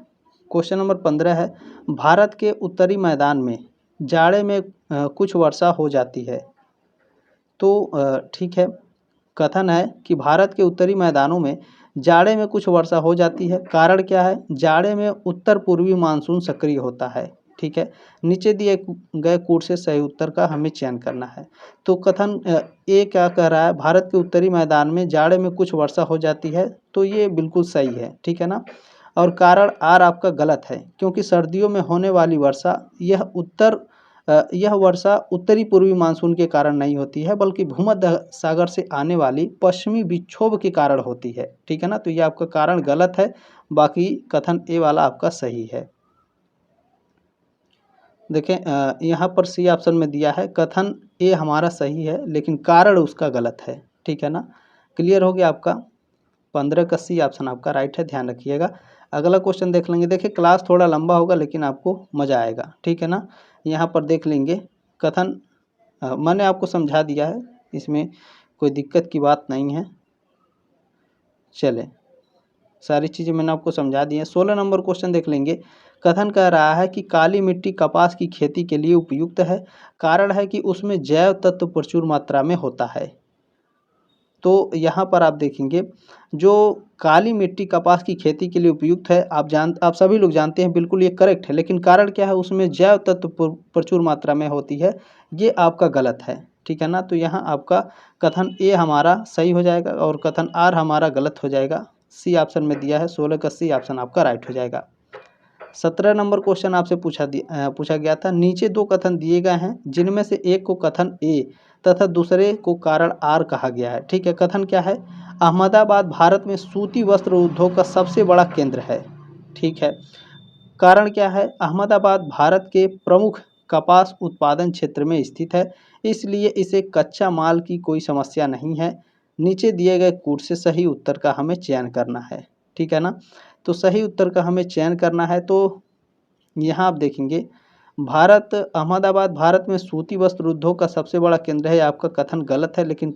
क्वेश्चन नंबर 15 है, भारत के उत्तरी मैदान में जाड़े में कुछ वर्षा हो जाती है। तो ठीक है, कथन है कि भारत के उत्तरी मैदानों में जाड़े में कुछ वर्षा हो जाती है। कारण क्या है? जाड़े में उत्तर पूर्वी मानसून सक्रिय होता है। ठीक है, नीचे दिए गए कूट से सही उत्तर का हमें चयन करना है। तो कथन ए क्या कह रहा है? भारत के उत्तरी मैदान में जाड़े में कुछ वर्षा हो जाती है, तो ये बिल्कुल सही है। ठीक है ना। और कारण आर आपका गलत है, क्योंकि सर्दियों में होने वाली वर्षा यह वर्षा उत्तरी पूर्वी मानसून के कारण नहीं होती है, बल्कि भूमध्य सागर से आने वाली पश्चिमी विक्षोभ के कारण होती है। ठीक है ना। तो ये आपका कारण गलत है, बाकी कथन ए वाला आपका सही है। देखें, यहाँ पर सी ऑप्शन में दिया है, कथन ए हमारा सही है लेकिन कारण उसका गलत है। ठीक है ना। क्लियर हो गया आपका? 15 का सी ऑप्शन आपका राइट है, ध्यान रखिएगा। अगला क्वेश्चन देख लेंगे। देखिए, क्लास थोड़ा लंबा होगा लेकिन आपको मज़ा आएगा। ठीक है ना। यहाँ पर देख लेंगे कथन, मैंने आपको समझा दिया है, इसमें कोई दिक्कत की बात नहीं है। चले, सारी चीज़ें मैंने आपको समझा दी हैं। 16 नंबर क्वेश्चन देख लेंगे। कथन कह रहा है कि काली मिट्टी कपास की खेती के लिए उपयुक्त है। कारण है कि उसमें जैव तत्व प्रचुर मात्रा में होता है। तो यहाँ पर आप देखेंगे, जो काली मिट्टी कपास की खेती के लिए उपयुक्त है, आप सभी लोग जानते हैं, बिल्कुल ये करेक्ट है। लेकिन कारण क्या है? उसमें जैव तत्व प्रचुर मात्रा में होती है, ये आपका गलत है। ठीक है ना। तो यहाँ आपका कथन ए हमारा सही हो जाएगा और कथन आर हमारा गलत हो जाएगा। सी ऑप्शन में दिया है, 16 का सी ऑप्शन आपका राइट हो जाएगा। 17 नंबर क्वेश्चन आपसे पूछा गया था। नीचे दो कथन दिए गए हैं, जिनमें से एक को कथन ए तथा दूसरे को कारण आर कहा गया है। ठीक है, कथन क्या है? अहमदाबाद भारत में सूती वस्त्र उद्योग का सबसे बड़ा केंद्र है। ठीक है, कारण क्या है? अहमदाबाद भारत के प्रमुख कपास उत्पादन क्षेत्र में स्थित है, इसलिए इसे कच्चा माल की कोई समस्या नहीं है। नीचे दिए गए कूट से सही उत्तर का हमें चयन करना है। ठीक है ना। तो सही उत्तर का हमें चयन करना है। तो यहाँ आप देखेंगे, अहमदाबाद भारत में सूती वस्त्र उद्योग का सबसे बड़ा केंद्र है, आपका कथन गलत है। लेकिन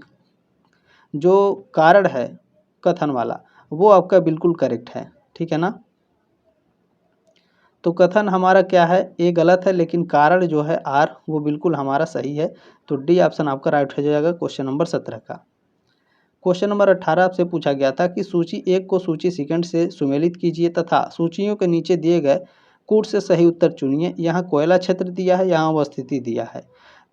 जो कारण है कथन वाला, वो आपका बिल्कुल करेक्ट है। ठीक है ना। तो कथन हमारा क्या है? ए गलत है, लेकिन कारण जो है आर, वो बिल्कुल हमारा सही है। तो डी ऑप्शन आपका राइट हो जाएगा क्वेश्चन नंबर 17 का। क्वेश्चन नंबर 18 आपसे पूछा गया था कि सूची 1 को सूची सेकंड से सुमेलित कीजिए तथा सूचियों के नीचे दिए गए कूट से सही उत्तर चुनिए। यहाँ कोयला क्षेत्र दिया है, यहाँ अवस्थिति दिया है।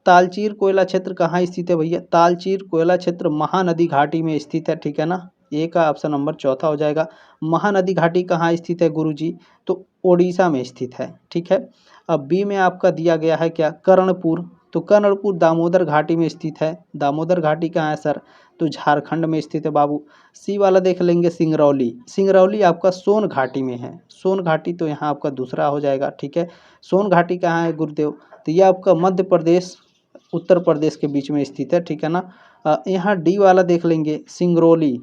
तालचीर कोयला क्षेत्र कहाँ स्थित है भैया? तालचीर कोयला क्षेत्र महानदी घाटी में स्थित है। ठीक है ना। ए का ऑप्शन नंबर चौथा हो जाएगा। महानदी घाटी कहाँ स्थित है गुरुजी? तो ओडिशा में स्थित है। ठीक है। अब बी में आपका दिया गया है क्या? कर्णपुर। तो कर्णपुर दामोदर घाटी में स्थित है। दामोदर घाटी कहाँ है सर? तो झारखंड में स्थित है बाबू। सी वाला देख लेंगे, सिंगरौली। सिंगरौली आपका सोन घाटी में है। सोन घाटी तो यहाँ आपका दूसरा हो जाएगा। ठीक है। सोन घाटी कहाँ है गुरुदेव? तो ये आपका मध्य प्रदेश उत्तर प्रदेश के बीच में स्थित है। ठीक है ना। यहाँ डी वाला देख लेंगे, सिंगरौली,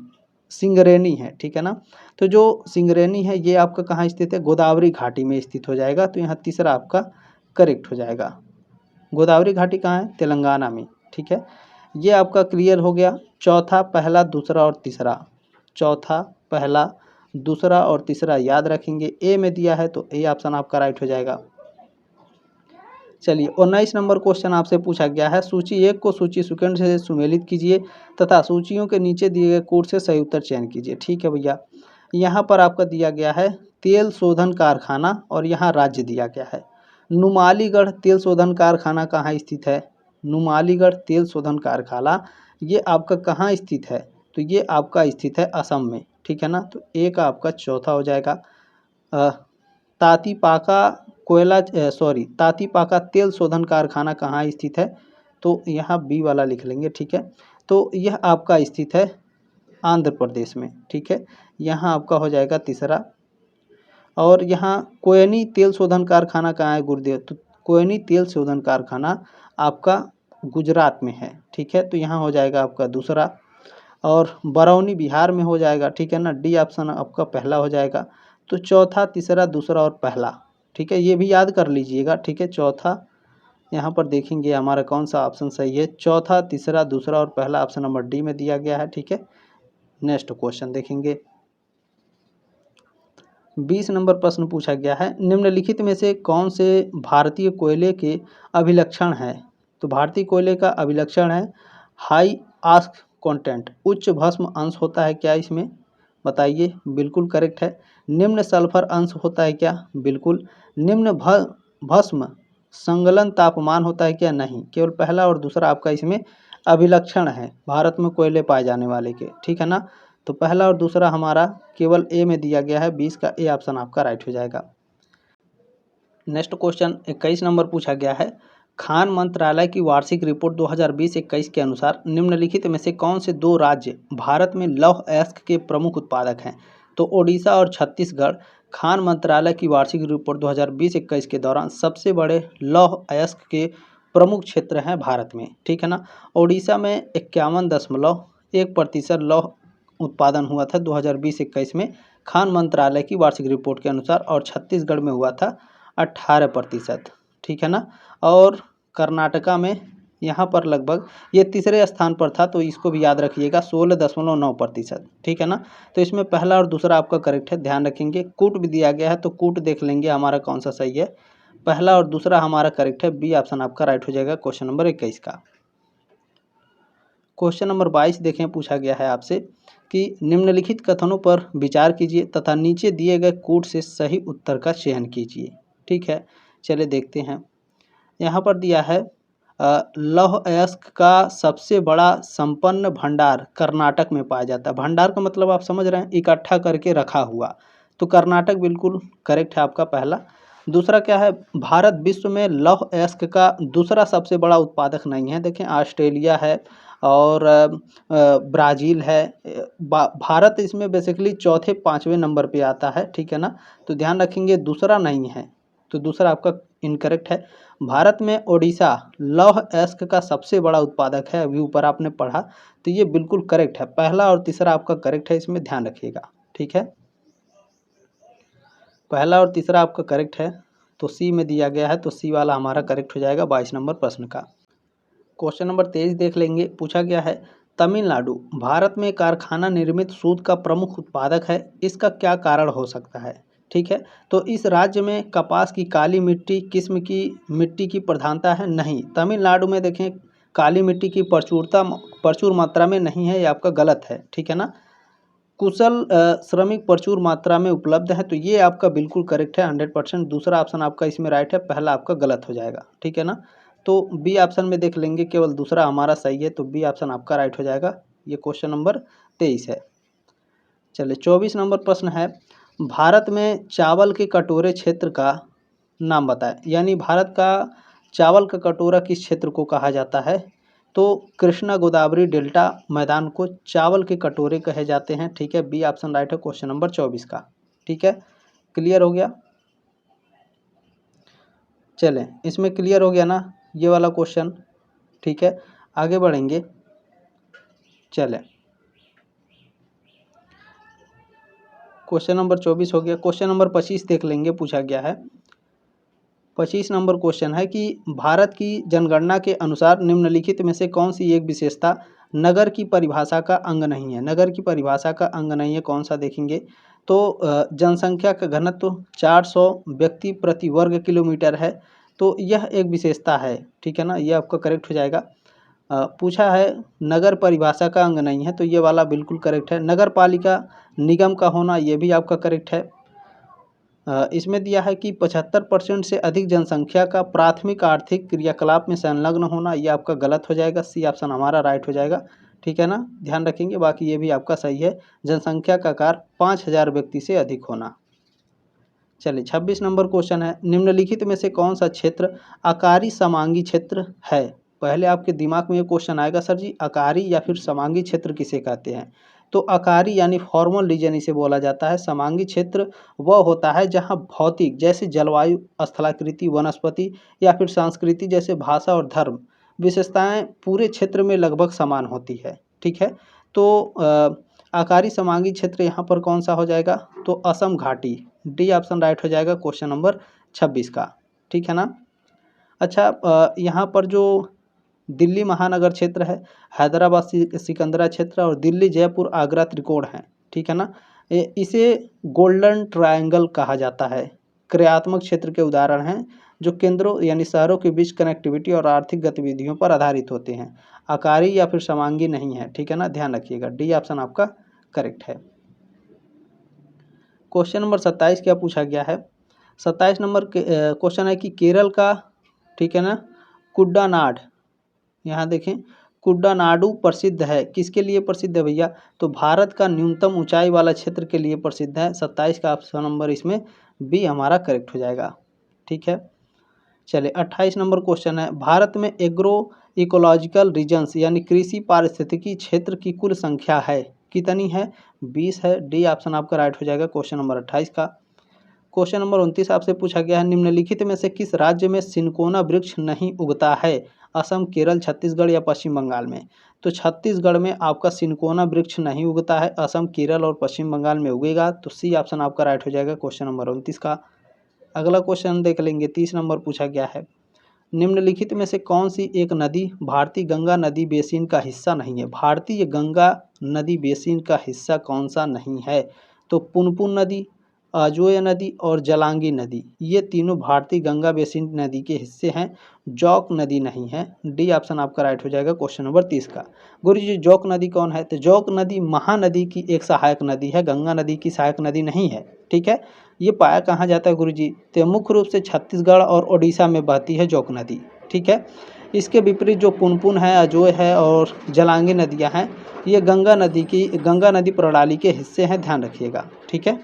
सिंगरेनी है। ठीक है ना। तो जो सिंगरेनी है, ये आपका कहाँ स्थित है? गोदावरी घाटी में स्थित हो जाएगा। तो यहाँ तीसरा आपका करेक्ट हो जाएगा। गोदावरी घाटी कहाँ है? तेलंगाना में। ठीक है, ये आपका क्लियर हो गया। चौथा, पहला, दूसरा और तीसरा। चौथा, पहला, दूसरा और तीसरा याद रखेंगे। ए में दिया है तो ए ऑप्शन आपका राइट हो जाएगा। चलिए, 19 नंबर क्वेश्चन आपसे पूछा गया है। सूची 1 को सूची सेकंड से सुमेलित कीजिए तथा सूचियों के नीचे दिए गए कोड से सही उत्तर चयन कीजिए। ठीक है भैया, यहाँ पर आपका दिया गया है तेल शोधन कारखाना और यहाँ राज्य दिया गया है। नुमालीगढ़ तेल शोधन कारखाना कहाँ स्थित है? नुमालीगढ़ तेल शोधन कारखाना ये आपका कहाँ स्थित है? तो ये आपका स्थित है असम में। ठीक है ना। तो ए का आपका चौथा हो जाएगा। तातीपाका तेल शोधन कारखाना कहाँ स्थित है? तो यहाँ बी वाला लिख लेंगे। ठीक है, तो यह आपका स्थित है आंध्र प्रदेश में। ठीक है, यहाँ आपका हो जाएगा तीसरा। और यहाँ कोयनी तेल शोधन कारखाना कहाँ है गुरुदेव? तो कोयनी तेल शोधन कारखाना आपका गुजरात में है, ठीक है, तो यहाँ हो जाएगा आपका दूसरा। और बरौनी बिहार में हो जाएगा, ठीक है ना, डी ऑप्शन आपका पहला हो जाएगा। तो चौथा, तीसरा, दूसरा और पहला, ठीक है, ये भी याद कर लीजिएगा, ठीक है। चौथा, यहाँ पर देखेंगे हमारा कौन सा ऑप्शन सही है, चौथा, तीसरा, दूसरा और पहला ऑप्शन नंबर डी में दिया गया है, ठीक है। नेक्स्ट क्वेश्चन देखेंगे। 20 नंबर प्रश्न पूछा गया है, निम्नलिखित में से कौन से भारतीय कोयले के अभिलक्षण हैं? तो भारतीय कोयले का अभिलक्षण है हाई आस्क कंटेंट, उच्च भस्म अंश होता है क्या इसमें? बताइए, बिल्कुल करेक्ट है। निम्न सल्फर अंश होता है क्या? बिल्कुल। निम्न भस्म संगलन तापमान होता है क्या? नहीं। केवल पहला और दूसरा आपका इसमें अभिलक्षण है भारत में कोयले पाए जाने वाले के, ठीक है ना। तो पहला और दूसरा हमारा केवल ए में दिया गया है, 20 का ए ऑप्शन आपका राइट हो जाएगा। नेक्स्ट क्वेश्चन 21 नंबर पूछा गया है, खान मंत्रालय की वार्षिक रिपोर्ट 2020-21 के अनुसार निम्नलिखित में से कौन से दो राज्य भारत में लौह अयस्क के प्रमुख उत्पादक हैं? तो ओडिशा और छत्तीसगढ़ खान मंत्रालय की वार्षिक रिपोर्ट 2020-21 के दौरान सबसे बड़े लौह अयस्क के प्रमुख क्षेत्र हैं भारत में, ठीक है ना। ओडिशा में 51.1% लौह उत्पादन हुआ था 2020-21 में खान मंत्रालय की वार्षिक रिपोर्ट के अनुसार, और छत्तीसगढ़ में हुआ था 18%, ठीक है ना। और कर्नाटका में यहाँ पर लगभग ये तीसरे स्थान पर था, तो इसको भी याद रखिएगा, 16.9%, ठीक है ना। तो इसमें पहला और दूसरा आपका करेक्ट है, ध्यान रखेंगे। कूट भी दिया गया है, तो कूट देख लेंगे हमारा कौन सा सही है। पहला और दूसरा हमारा करेक्ट है, बी ऑप्शन आपका राइट हो जाएगा क्वेश्चन नंबर 21 का। क्वेश्चन नंबर 22 देखें, पूछा गया है आपसे कि निम्नलिखित कथनों पर विचार कीजिए तथा नीचे दिए गए कूट से सही उत्तर का चयन कीजिए, ठीक है। चलिए देखते हैं। यहाँ पर दिया है लौह अयस्क का सबसे बड़ा संपन्न भंडार कर्नाटक में पाया जाता है। भंडार का मतलब आप समझ रहे हैं, इकट्ठा करके रखा हुआ, तो कर्नाटक बिल्कुल करेक्ट है आपका पहला। दूसरा क्या है, भारत विश्व में लौह अयस्क का दूसरा सबसे बड़ा उत्पादक नहीं है। देखें, ऑस्ट्रेलिया है और ब्राज़ील है। भारत इसमें बेसिकली चौथे पाँचवें नंबर पे आता है, ठीक है ना। तो ध्यान रखेंगे दूसरा नहीं है, तो दूसरा आपका इनकरेक्ट है। भारत में ओडिशा लौह अयस्क का सबसे बड़ा उत्पादक है, अभी ऊपर आपने पढ़ा, तो ये बिल्कुल करेक्ट है। पहला और तीसरा आपका करेक्ट है, इसमें ध्यान रखिएगा, ठीक है। पहला और तीसरा आपका करेक्ट है, तो सी में दिया गया है, तो सी वाला हमारा करेक्ट हो जाएगा 22 नंबर प्रश्न का। क्वेश्चन नंबर 23 देख लेंगे, पूछा गया है, तमिलनाडु भारत में कारखाना निर्मित सूत का प्रमुख उत्पादक है, इसका क्या कारण हो सकता है? ठीक है, तो इस राज्य में कपास की काली मिट्टी किस्म की मिट्टी की प्रधानता है? नहीं। तमिलनाडु में देखें काली मिट्टी की प्रचुर मात्रा में नहीं है, ये आपका गलत है, ठीक है ना। कुशल श्रमिक प्रचुर मात्रा में उपलब्ध है, तो ये आपका बिल्कुल करेक्ट है 100%। दूसरा ऑप्शन आपका इसमें राइट है, पहला आपका गलत हो जाएगा, ठीक है ना। तो बी ऑप्शन में देख लेंगे, केवल दूसरा हमारा सही है, तो बी ऑप्शन आपका राइट हो जाएगा। ये क्वेश्चन नंबर 23 है। चलिए 24 नंबर प्रश्न है, भारत में चावल के कटोरे क्षेत्र का नाम बताएं। यानी भारत का चावल का कटोरा किस क्षेत्र को कहा जाता है? तो कृष्णा गोदावरी डेल्टा मैदान को चावल के कटोरे कहे जाते हैं, ठीक है। बी ऑप्शन राइट है क्वेश्चन नंबर 24 का, ठीक है। क्लियर हो गया? चलें, इसमें क्लियर हो गया ना ये वाला क्वेश्चन, ठीक है। आगे बढ़ेंगे, चलें। क्वेश्चन नंबर 24 हो गया। क्वेश्चन नंबर 25 देख लेंगे, पूछा गया है। 25 नंबर क्वेश्चन है कि भारत की जनगणना के अनुसार निम्नलिखित में से कौन सी एक विशेषता नगर की परिभाषा का अंग नहीं है? नगर की परिभाषा का अंग नहीं है, कौन सा देखेंगे? तो जनसंख्या का घनत्व 400 व्यक्ति प्रति वर्ग किलोमीटर है, तो यह एक विशेषता है, ठीक है ना, ये आपका करेक्ट हो जाएगा। पूछा है नगर परिभाषा का अंग नहीं है, तो ये वाला बिल्कुल करेक्ट है। नगर पालिका निगम का होना, ये भी आपका करेक्ट है। इसमें दिया है कि 75% से अधिक जनसंख्या का प्राथमिक आर्थिक क्रियाकलाप में संलग्न होना, ये आपका गलत हो जाएगा। सी ऑप्शन हमारा राइट हो जाएगा, ठीक है ना, ध्यान रखेंगे। बाकी ये भी आपका सही है, जनसंख्या का आकार 5000 व्यक्ति से अधिक होना। चलिए 26 नंबर क्वेश्चन है, निम्नलिखित में से कौन सा क्षेत्र आकारी समांगी क्षेत्र है? पहले आपके दिमाग में ये क्वेश्चन आएगा, सर जी आकारी या फिर समांगी क्षेत्र किसे कहते हैं? तो आकारी यानी फॉर्मल रीजन इसे बोला जाता है। समांगी क्षेत्र वह होता है जहां भौतिक जैसे जलवायु, स्थलाकृति, वनस्पति या फिर संस्कृति जैसे भाषा और धर्म विशेषताएं पूरे क्षेत्र में लगभग समान होती है। ठीक है, तो आकारी समांगी क्षेत्र यहाँ पर कौन सा हो जाएगा, तो असम घाटी, डी ऑप्शन राइट हो जाएगा क्वेश्चन नंबर 26 का। ठीक है ना। अच्छा, यहाँ पर जो दिल्ली महानगर क्षेत्र है, हैदराबाद सिकंदरा क्षेत्र और दिल्ली जयपुर आगरा त्रिकोण है। ठीक है ना, इसे गोल्डन ट्रायंगल कहा जाता है। क्रियात्मक क्षेत्र के उदाहरण हैं जो केंद्रों यानी शहरों के बीच कनेक्टिविटी और आर्थिक गतिविधियों पर आधारित होते हैं, आकारी या फिर समांगी नहीं है। ठीक है ना, ध्यान रखिएगा, डी ऑप्शन आपका करेक्ट है। क्वेश्चन नंबर 27 क्या पूछा गया है, 27 नंबर क्वेश्चन है कि केरल का, ठीक है ना, कुड्डानाड, यहाँ देखें कुड्डानाडु प्रसिद्ध है, किसके लिए प्रसिद्ध है भैया, तो भारत का न्यूनतम ऊंचाई वाला क्षेत्र के लिए प्रसिद्ध है। 27 का ऑप्शन नंबर इसमें बी हमारा करेक्ट हो जाएगा। ठीक है, चलिए 28 नंबर क्वेश्चन है, भारत में एग्रो इकोलॉजिकल रीजन्स यानी कृषि पारिस्थितिकी क्षेत्र की कुल संख्या है, कितनी है, 20 है। डी ऑप्शन आपका राइट हो जाएगा क्वेश्चन नंबर 28 का। क्वेश्चन नंबर 29 आपसे पूछा गया है, निम्नलिखित में से किस राज्य में सिनकोना वृक्ष नहीं उगता है, असम, केरल, छत्तीसगढ़ या पश्चिम बंगाल में। तो छत्तीसगढ़ में आपका सिनकोना वृक्ष नहीं उगता है, असम, केरल और पश्चिम बंगाल में उगेगा। तो सी ऑप्शन आपका राइट हो जाएगा क्वेश्चन नंबर 29 का। अगला क्वेश्चन देख लेंगे, 30 नंबर पूछा गया है, निम्नलिखित में से कौन सी एक नदी भारतीय गंगा नदी बेसिन का हिस्सा नहीं है। भारतीय गंगा नदी बेसिन का हिस्सा कौन सा नहीं है, तो पुनपुन नदी, अजोय नदी और जलांगी नदी, ये तीनों भारतीय गंगा बेसिन नदी के हिस्से हैं, जौक नदी नहीं है। डी ऑप्शन आपका राइट हो जाएगा क्वेश्चन नंबर 30 का। गुरु जी जौक नदी कौन है, तो जौक नदी महानदी की एक सहायक नदी है, गंगा नदी की सहायक नदी नहीं है। ठीक है, ये पाया कहाँ जाता है गुरु जी, तो मुख्य रूप से छत्तीसगढ़ और ओडिशा में बहती है जौक नदी। ठीक है, इसके विपरीत जो पुनपुन है, अजोय है और जलांगी नदियाँ हैं, ये गंगा नदी प्रणाली के हिस्से हैं, ध्यान रखिएगा। ठीक है,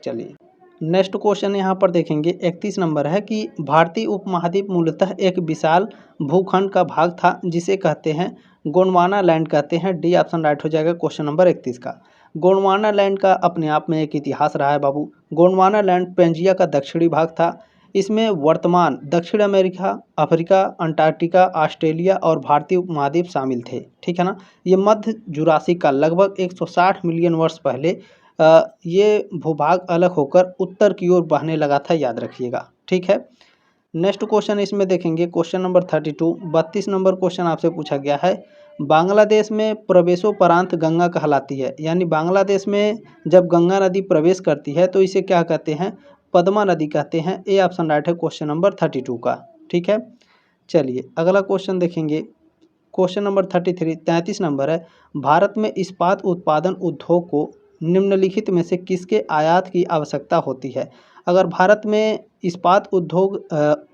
चलिए नेक्स्ट क्वेश्चन यहाँ पर देखेंगे, 31 नंबर है कि भारतीय उपमहाद्वीप मूलतः एक विशाल भूखंड का भाग था जिसे कहते हैं गोंडवाना लैंड कहते हैं। डी ऑप्शन राइट हो जाएगा क्वेश्चन नंबर 31 का। गोंडवाना लैंड का अपने आप में एक इतिहास रहा है बाबू। गोंडवाना लैंड पेंजिया का दक्षिणी भाग था। इसमें वर्तमान दक्षिण अमेरिका, अफ्रीका, अंटार्कटिका, ऑस्ट्रेलिया और भारतीय उपमहाद्वीप शामिल थे। ठीक है ना, ये मध्य जुरासिक का लगभग 160 मिलियन वर्ष पहले ये भूभाग अलग होकर उत्तर की ओर बहने लगा था, याद रखिएगा। ठीक है, नेक्स्ट क्वेश्चन इसमें देखेंगे, क्वेश्चन नंबर 32, 32 नंबर क्वेश्चन आपसे पूछा गया है, बांग्लादेश में प्रवेशोपरांत गंगा कहलाती है, यानी बांग्लादेश में जब गंगा नदी प्रवेश करती है तो इसे क्या कहते हैं, पद्मा नदी कहते हैं। ए ऑप्शन राइट है क्वेश्चन नंबर 32 का। ठीक है, चलिए अगला क्वेश्चन देखेंगे, क्वेश्चन नंबर 33 नंबर है, भारत में इस्पात उत्पादन उद्योग को निम्नलिखित में से किसके आयात की आवश्यकता होती है। अगर भारत में इस्पात उद्योग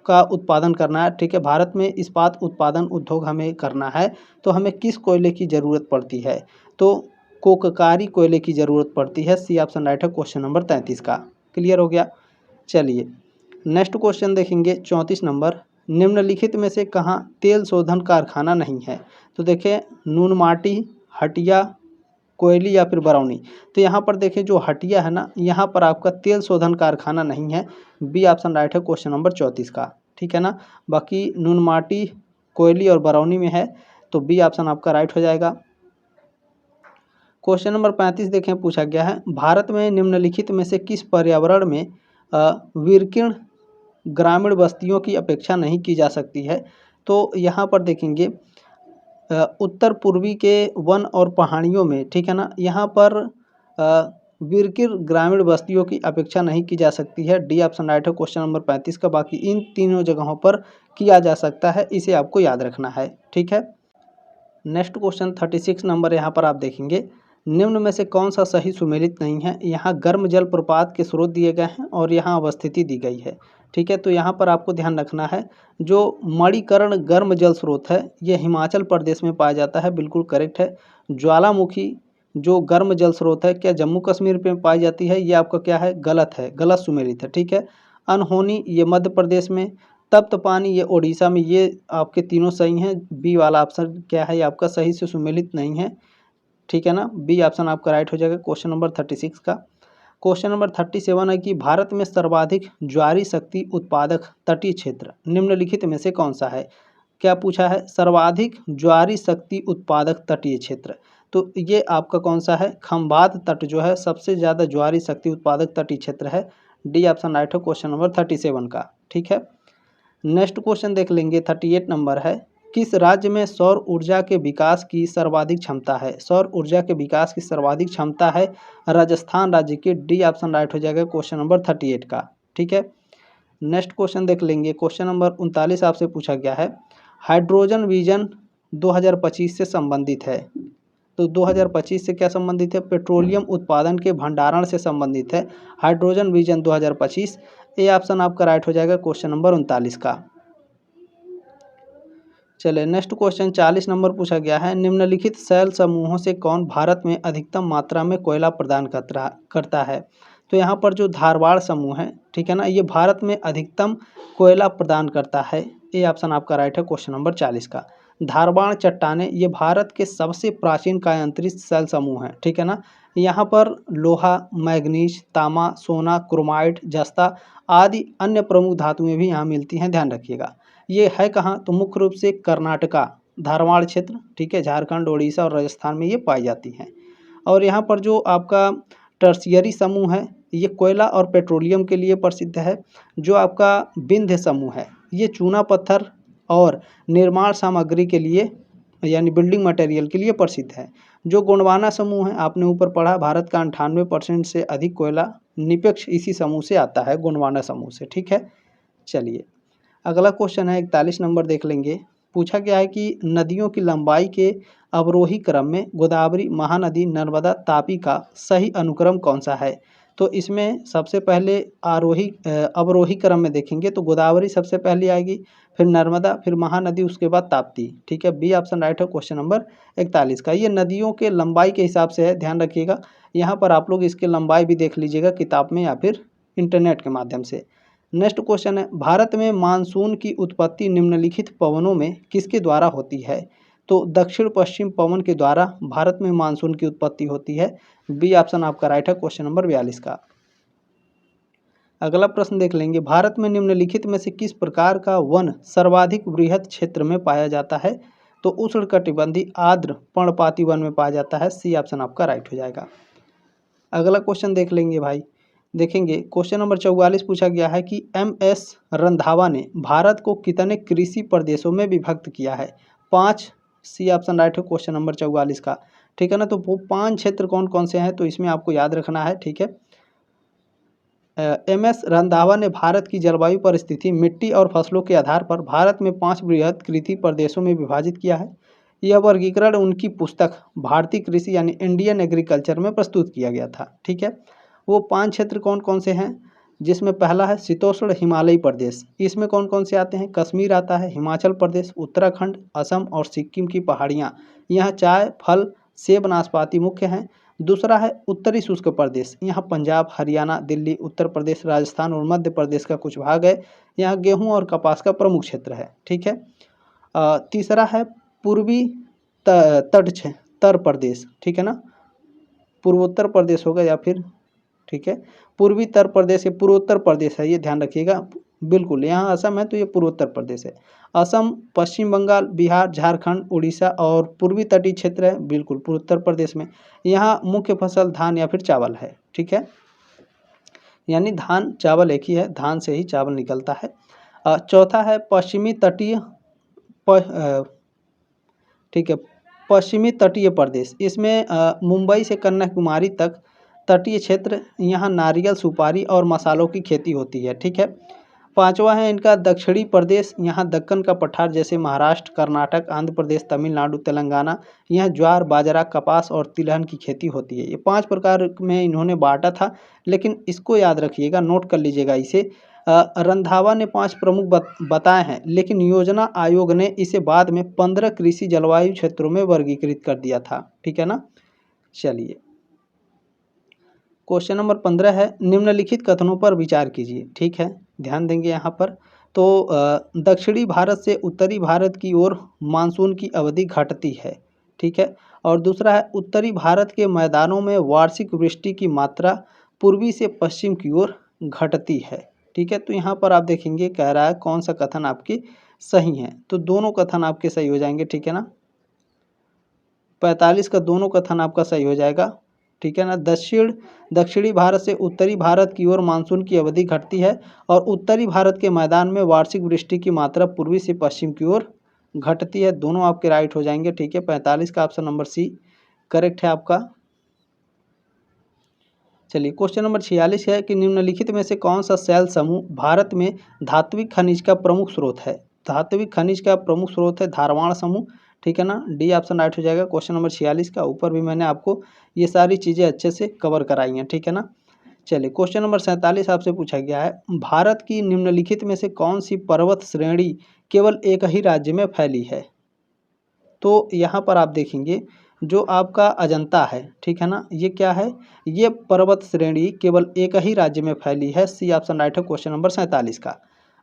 का उत्पादन करना है, ठीक है, भारत में इस्पात उत्पादन उद्योग हमें करना है तो हमें किस कोयले की ज़रूरत पड़ती है, तो कोककारी कोयले की ज़रूरत पड़ती है। सी ऑप्शन राइट है क्वेश्चन नंबर 33 का। क्लियर हो गया। चलिए नेक्स्ट क्वेश्चन देखेंगे, 34 नंबर, निम्नलिखित में से कहाँ तेल शोधन कारखाना नहीं है। तो देखें नूनमाटी, हटिया, कोयली या फिर बरौनी। तो यहाँ पर देखें जो हटिया है ना, यहाँ पर आपका तेल शोधन कारखाना नहीं है। बी ऑप्शन राइट है क्वेश्चन नंबर 34 का। ठीक है ना, बाकी नूनमाटी, कोयली और बरौनी में है, तो बी ऑप्शन आपका राइट हो जाएगा। क्वेश्चन नंबर 35 देखें, पूछा गया है, भारत में निम्नलिखित में से किस पर्यावरण में विकिरण ग्रामीण बस्तियों की अपेक्षा नहीं की जा सकती है। तो यहाँ पर देखेंगे उत्तर पूर्वी के वन और पहाड़ियों में, ठीक है ना, यहाँ पर विकिरण ग्रामीण बस्तियों की अपेक्षा नहीं की जा सकती है। डी ऑप्शन राइट है क्वेश्चन नंबर 35 का। बाकी इन तीनों जगहों पर किया जा सकता है, इसे आपको याद रखना है। ठीक है, नेक्स्ट क्वेश्चन 36 नंबर यहाँ पर आप देखेंगे, निम्न में से कौन सा सही सुमेलित नहीं है। यहाँ गर्म जल प्रपात के स्रोत दिए गए हैं और यहाँ अवस्थिति दी गई है। ठीक है, तो यहाँ पर आपको ध्यान रखना है, जो मणिकर्ण गर्म जल स्रोत है ये हिमाचल प्रदेश में पाया जाता है, बिल्कुल करेक्ट है। ज्वालामुखी जो गर्म जल स्रोत है क्या जम्मू कश्मीर में पाई जाती है, ये आपका क्या है, गलत है, गलत सुमेलित है। ठीक है, अनहोनी ये मध्य प्रदेश में, तप्त पानी ये ओडिशा में, ये आपके तीनों सही हैं। बी वाला ऑप्शन क्या है, ये आपका सही से सुमेलित नहीं है। ठीक है ना, बी ऑप्शन आपका राइट हो जाएगा क्वेश्चन नंबर 36 का। क्वेश्चन नंबर 37 है कि भारत में सर्वाधिक ज्वारी शक्ति उत्पादक तटीय क्षेत्र निम्नलिखित में से कौन सा है। क्या पूछा है, सर्वाधिक ज्वारी शक्ति उत्पादक तटीय क्षेत्र। तो ये आपका कौन सा है, खंबात तट जो है सबसे ज़्यादा ज्वारी शक्ति उत्पादक तटीय क्षेत्र है। डी ऑप्शन राइट है क्वेश्चन नंबर 37 का। ठीक है, नेक्स्ट क्वेश्चन देख लेंगे, 38 नंबर है, किस राज्य में सौर ऊर्जा के विकास की सर्वाधिक क्षमता है। सौर ऊर्जा के विकास की सर्वाधिक क्षमता है राजस्थान राज्य की। डी ऑप्शन राइट हो जाएगा क्वेश्चन नंबर 38 का। ठीक है, नेक्स्ट क्वेश्चन देख लेंगे, क्वेश्चन नंबर 39 आपसे पूछा गया है, हाइड्रोजन विजन 2025 से संबंधित है। तो 2025 से क्या संबंधित है, पेट्रोलियम उत्पादन के भंडारण से संबंधित है हाइड्रोजन विजन 2025। ए ऑप्शन आपका राइट हो जाएगा क्वेश्चन नंबर 39 का। चलिए नेक्स्ट क्वेश्चन 40 नंबर पूछा गया है, निम्नलिखित शैल समूहों से कौन भारत में अधिकतम मात्रा में कोयला प्रदान करता है। तो यहाँ पर जो धारवाड़ समूह है, ठीक है ना, ये भारत में अधिकतम कोयला प्रदान करता है। ए ऑप्शन आपका राइट है क्वेश्चन नंबर 40 का। धारवाड़ चट्टानें ये भारत के सबसे प्राचीन कायांतरित शैल समूह हैं। ठीक है ना, यहाँ पर लोहा, मैग्नीज, तांबा, सोना, क्रोमाइट, जस्ता आदि अन्य प्रमुख धातुएं भी यहाँ मिलती हैं, ध्यान रखिएगा। ये है कहाँ, तो मुख्य रूप से कर्नाटका, धारवाड़ क्षेत्र, ठीक है, झारखंड, उड़ीसा और राजस्थान में ये पाई जाती हैं। और यहाँ पर जो आपका टर्शियरी समूह है, ये कोयला और पेट्रोलियम के लिए प्रसिद्ध है। जो आपका विंध्य समूह है, ये चूना पत्थर और निर्माण सामग्री के लिए यानी बिल्डिंग मटेरियल के लिए प्रसिद्ध है। जो गोंडवाना समूह है, आपने ऊपर पढ़ा, भारत का 98% से अधिक कोयला निष्पक्ष इसी समूह से आता है, गोंडवाना समूह से। ठीक है, चलिए अगला क्वेश्चन है 41 नंबर देख लेंगे। पूछा गया है कि नदियों की लंबाई के अवरोही क्रम में गोदावरी, महानदी, नर्मदा, तापी का सही अनुक्रम कौन सा है। तो इसमें सबसे पहले अवरोही क्रम में देखेंगे तो गोदावरी सबसे पहले आएगी, फिर नर्मदा, फिर महानदी, उसके बाद ताप्ती। ठीक है, बी ऑप्शन राइट है क्वेश्चन नंबर 41 का। ये नदियों के लंबाई के हिसाब से है, ध्यान रखिएगा। यहाँ पर आप लोग इसके लंबाई भी देख लीजिएगा किताब में या फिर इंटरनेट के माध्यम से। नेक्स्ट क्वेश्चन है, भारत में मानसून की उत्पत्ति निम्नलिखित पवनों में किसके द्वारा होती है। तो दक्षिण पश्चिम पवन के द्वारा भारत में मानसून की उत्पत्ति होती है। बी ऑप्शन आपका राइट है क्वेश्चन नंबर 42 का। अगला प्रश्न देख लेंगे, भारत में निम्नलिखित में से किस प्रकार का वन सर्वाधिक वृहद क्षेत्र में पाया जाता है। तो उष्णकटिबंधीय आर्द्र पर्णपाती वन में पाया जाता है। सी ऑप्शन आपका राइट हो जाएगा। अगला क्वेश्चन देख लेंगे भाई, देखेंगे क्वेश्चन नंबर 44 पूछा गया है कि एम.एस. रंधावा ने भारत को कितने कृषि प्रदेशों में विभक्त किया है। 5। सी ऑप्शन राइट है क्वेश्चन नंबर 44 का। ठीक है ना, तो वो 5 क्षेत्र कौन कौन से हैं, तो इसमें आपको याद रखना है। ठीक है, एम.एस. रंधावा ने भारत की जलवायु परिस्थिति, मिट्टी और फसलों के आधार पर भारत में 5 बृहद कृषि प्रदेशों में विभाजित किया है। यह वर्गीकरण उनकी पुस्तक भारतीय कृषि यानी इंडियन एग्रीकल्चर में प्रस्तुत किया गया था। ठीक है, वो 5 क्षेत्र कौन कौन से हैं, जिसमें पहला है शीतोष्ण हिमालयी प्रदेश। इसमें कौन कौन से आते हैं, कश्मीर आता है, हिमाचल प्रदेश, उत्तराखंड, असम और सिक्किम की पहाड़ियाँ। यहाँ चाय, फल, सेब, नाशपाती मुख्य हैं। दूसरा है उत्तरी शुष्क प्रदेश, यहाँ पंजाब, हरियाणा, दिल्ली, उत्तर प्रदेश, राजस्थान और मध्य प्रदेश का कुछ भाग है। यहाँ गेहूँ और कपास का प्रमुख क्षेत्र है। ठीक है, तीसरा है पूर्वी तट प्रदेश। ठीक है ना, पूर्वोत्तर प्रदेश होगा या फिर, ठीक है, पूर्वी उत्तर प्रदेश या पूर्वोत्तर प्रदेश है, ये ध्यान रखिएगा। बिल्कुल, यहाँ असम है तो ये पूर्वोत्तर प्रदेश है। असम, पश्चिम बंगाल, बिहार, झारखंड, उड़ीसा और पूर्वी तटीय क्षेत्र है, बिल्कुल पूर्वोत्तर प्रदेश में। यहाँ मुख्य फसल धान या फिर चावल है। ठीक है, यानी धान चावल एक ही है, धान से ही चावल निकलता है। चौथा है पश्चिमी तटीय ठीक है, पश्चिमी तटीय प्रदेश। इसमें मुंबई से कन्याकुमारी तक तटीय क्षेत्र, यहाँ नारियल, सुपारी और मसालों की खेती होती है। ठीक है, पांचवा है इनका दक्षिणी प्रदेश, यहाँ दक्कन का पठार जैसे महाराष्ट्र, कर्नाटक, आंध्र प्रदेश, तमिलनाडु, तेलंगाना, यहाँ ज्वार, बाजरा, कपास और तिलहन की खेती होती है। ये 5 प्रकार में इन्होंने बांटा था, लेकिन इसको याद रखिएगा, नोट कर लीजिएगा इसे। रंधावा ने 5 प्रमुख बताए हैं, लेकिन योजना आयोग ने इसे बाद में 15 कृषि जलवायु क्षेत्रों में वर्गीकृत कर दिया था। ठीक है ना, चलिए क्वेश्चन नंबर 15 है, निम्नलिखित कथनों पर विचार कीजिए। ठीक है, ध्यान देंगे यहाँ पर। तो दक्षिणी भारत से उत्तरी भारत की ओर मानसून की अवधि घटती है। ठीक है, और दूसरा है उत्तरी भारत के मैदानों में वार्षिक वृष्टि की मात्रा पूर्वी से पश्चिम की ओर घटती है। ठीक है, तो यहाँ पर आप देखेंगे कह रहा है कौन सा कथन आपकी सही हैं, तो दोनों कथन आपके सही हो जाएंगे, ठीक है ना। 45 का दोनों कथन आपका सही हो जाएगा, ठीक है ना। दक्षिणी भारत से उत्तरी भारत की ओर मानसून की अवधि घटती है और उत्तरी भारत के मैदान में वार्षिक वृष्टि की मात्रा पूर्वी से पश्चिम की ओर घटती है। दोनों आपके राइट हो जाएंगे, ठीक है। 45 का ऑप्शन नंबर सी करेक्ट है आपका। चलिए क्वेश्चन नंबर 46 है कि निम्नलिखित में से कौन सा शैल समूह भारत में धात्विक खनिज का प्रमुख स्रोत है। धात्विक खनिज का प्रमुख स्रोत है धारवाड़ समूह, ठीक है ना। डी ऑप्शन राइट हो जाएगा क्वेश्चन नंबर 46 का। ऊपर भी मैंने आपको ये सारी चीज़ें अच्छे से कवर कराई हैं, ठीक है ना। चलिए क्वेश्चन नंबर 47 आपसे पूछा गया है, भारत की निम्नलिखित में से कौन सी पर्वत श्रेणी केवल एक ही राज्य में फैली है। तो यहाँ पर आप देखेंगे जो आपका अजंता है, ठीक है ना, ये क्या है, ये पर्वत श्रेणी केवल एक ही राज्य में फैली है। सी ऑप्शन राइट है क्वेश्चन नंबर 47 का।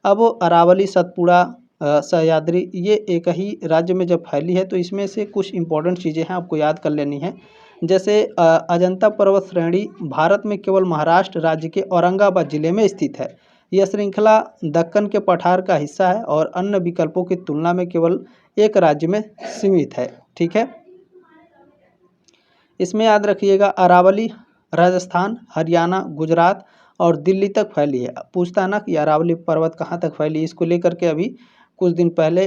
अब अरावली, सतपुड़ा, सह्याद्री ये एक ही राज्य में जब फैली है तो इसमें से कुछ इंपॉर्टेंट चीज़ें हैं आपको याद कर लेनी है। जैसे अजंता पर्वत श्रेणी भारत में केवल महाराष्ट्र राज्य के औरंगाबाद जिले में स्थित है। यह श्रृंखला दक्कन के पठार का हिस्सा है और अन्य विकल्पों की तुलना में केवल एक राज्य में सीमित है, ठीक है। इसमें याद रखिएगा अरावली राजस्थान, हरियाणा, गुजरात और दिल्ली तक फैली है। पूछता है ना कि अरावली पर्वत कहाँ तक फैली, इसको लेकर के अभी कुछ दिन पहले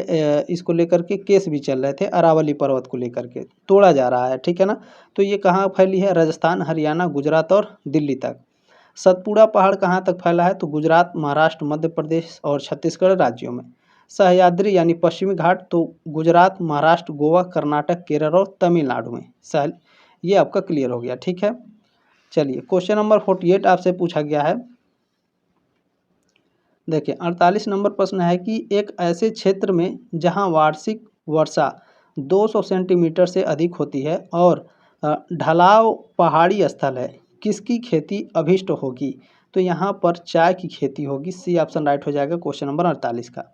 इसको लेकर के केस भी चल रहे थे। अरावली पर्वत को लेकर के तोड़ा जा रहा है, ठीक है ना। तो ये कहाँ फैली है, राजस्थान, हरियाणा, गुजरात और दिल्ली तक। सतपुड़ा पहाड़ कहाँ तक फैला है, तो गुजरात, महाराष्ट्र, मध्य प्रदेश और छत्तीसगढ़ राज्यों में। सह्याद्री यानी पश्चिमी घाट तो गुजरात, महाराष्ट्र, गोवा, कर्नाटक, केरल और तमिलनाडु में। सहल ये आपका क्लियर हो गया, ठीक है। चलिए क्वेश्चन नंबर 48 आपसे पूछा गया है। देखिए 48 नंबर प्रश्न है कि एक ऐसे क्षेत्र में जहां वार्षिक वर्षा 200 सेंटीमीटर से अधिक होती है और ढलाव पहाड़ी स्थल है, किसकी खेती अभिष्ट होगी। तो यहाँ पर चाय की खेती होगी। सी ऑप्शन राइट हो जाएगा क्वेश्चन नंबर 48 का।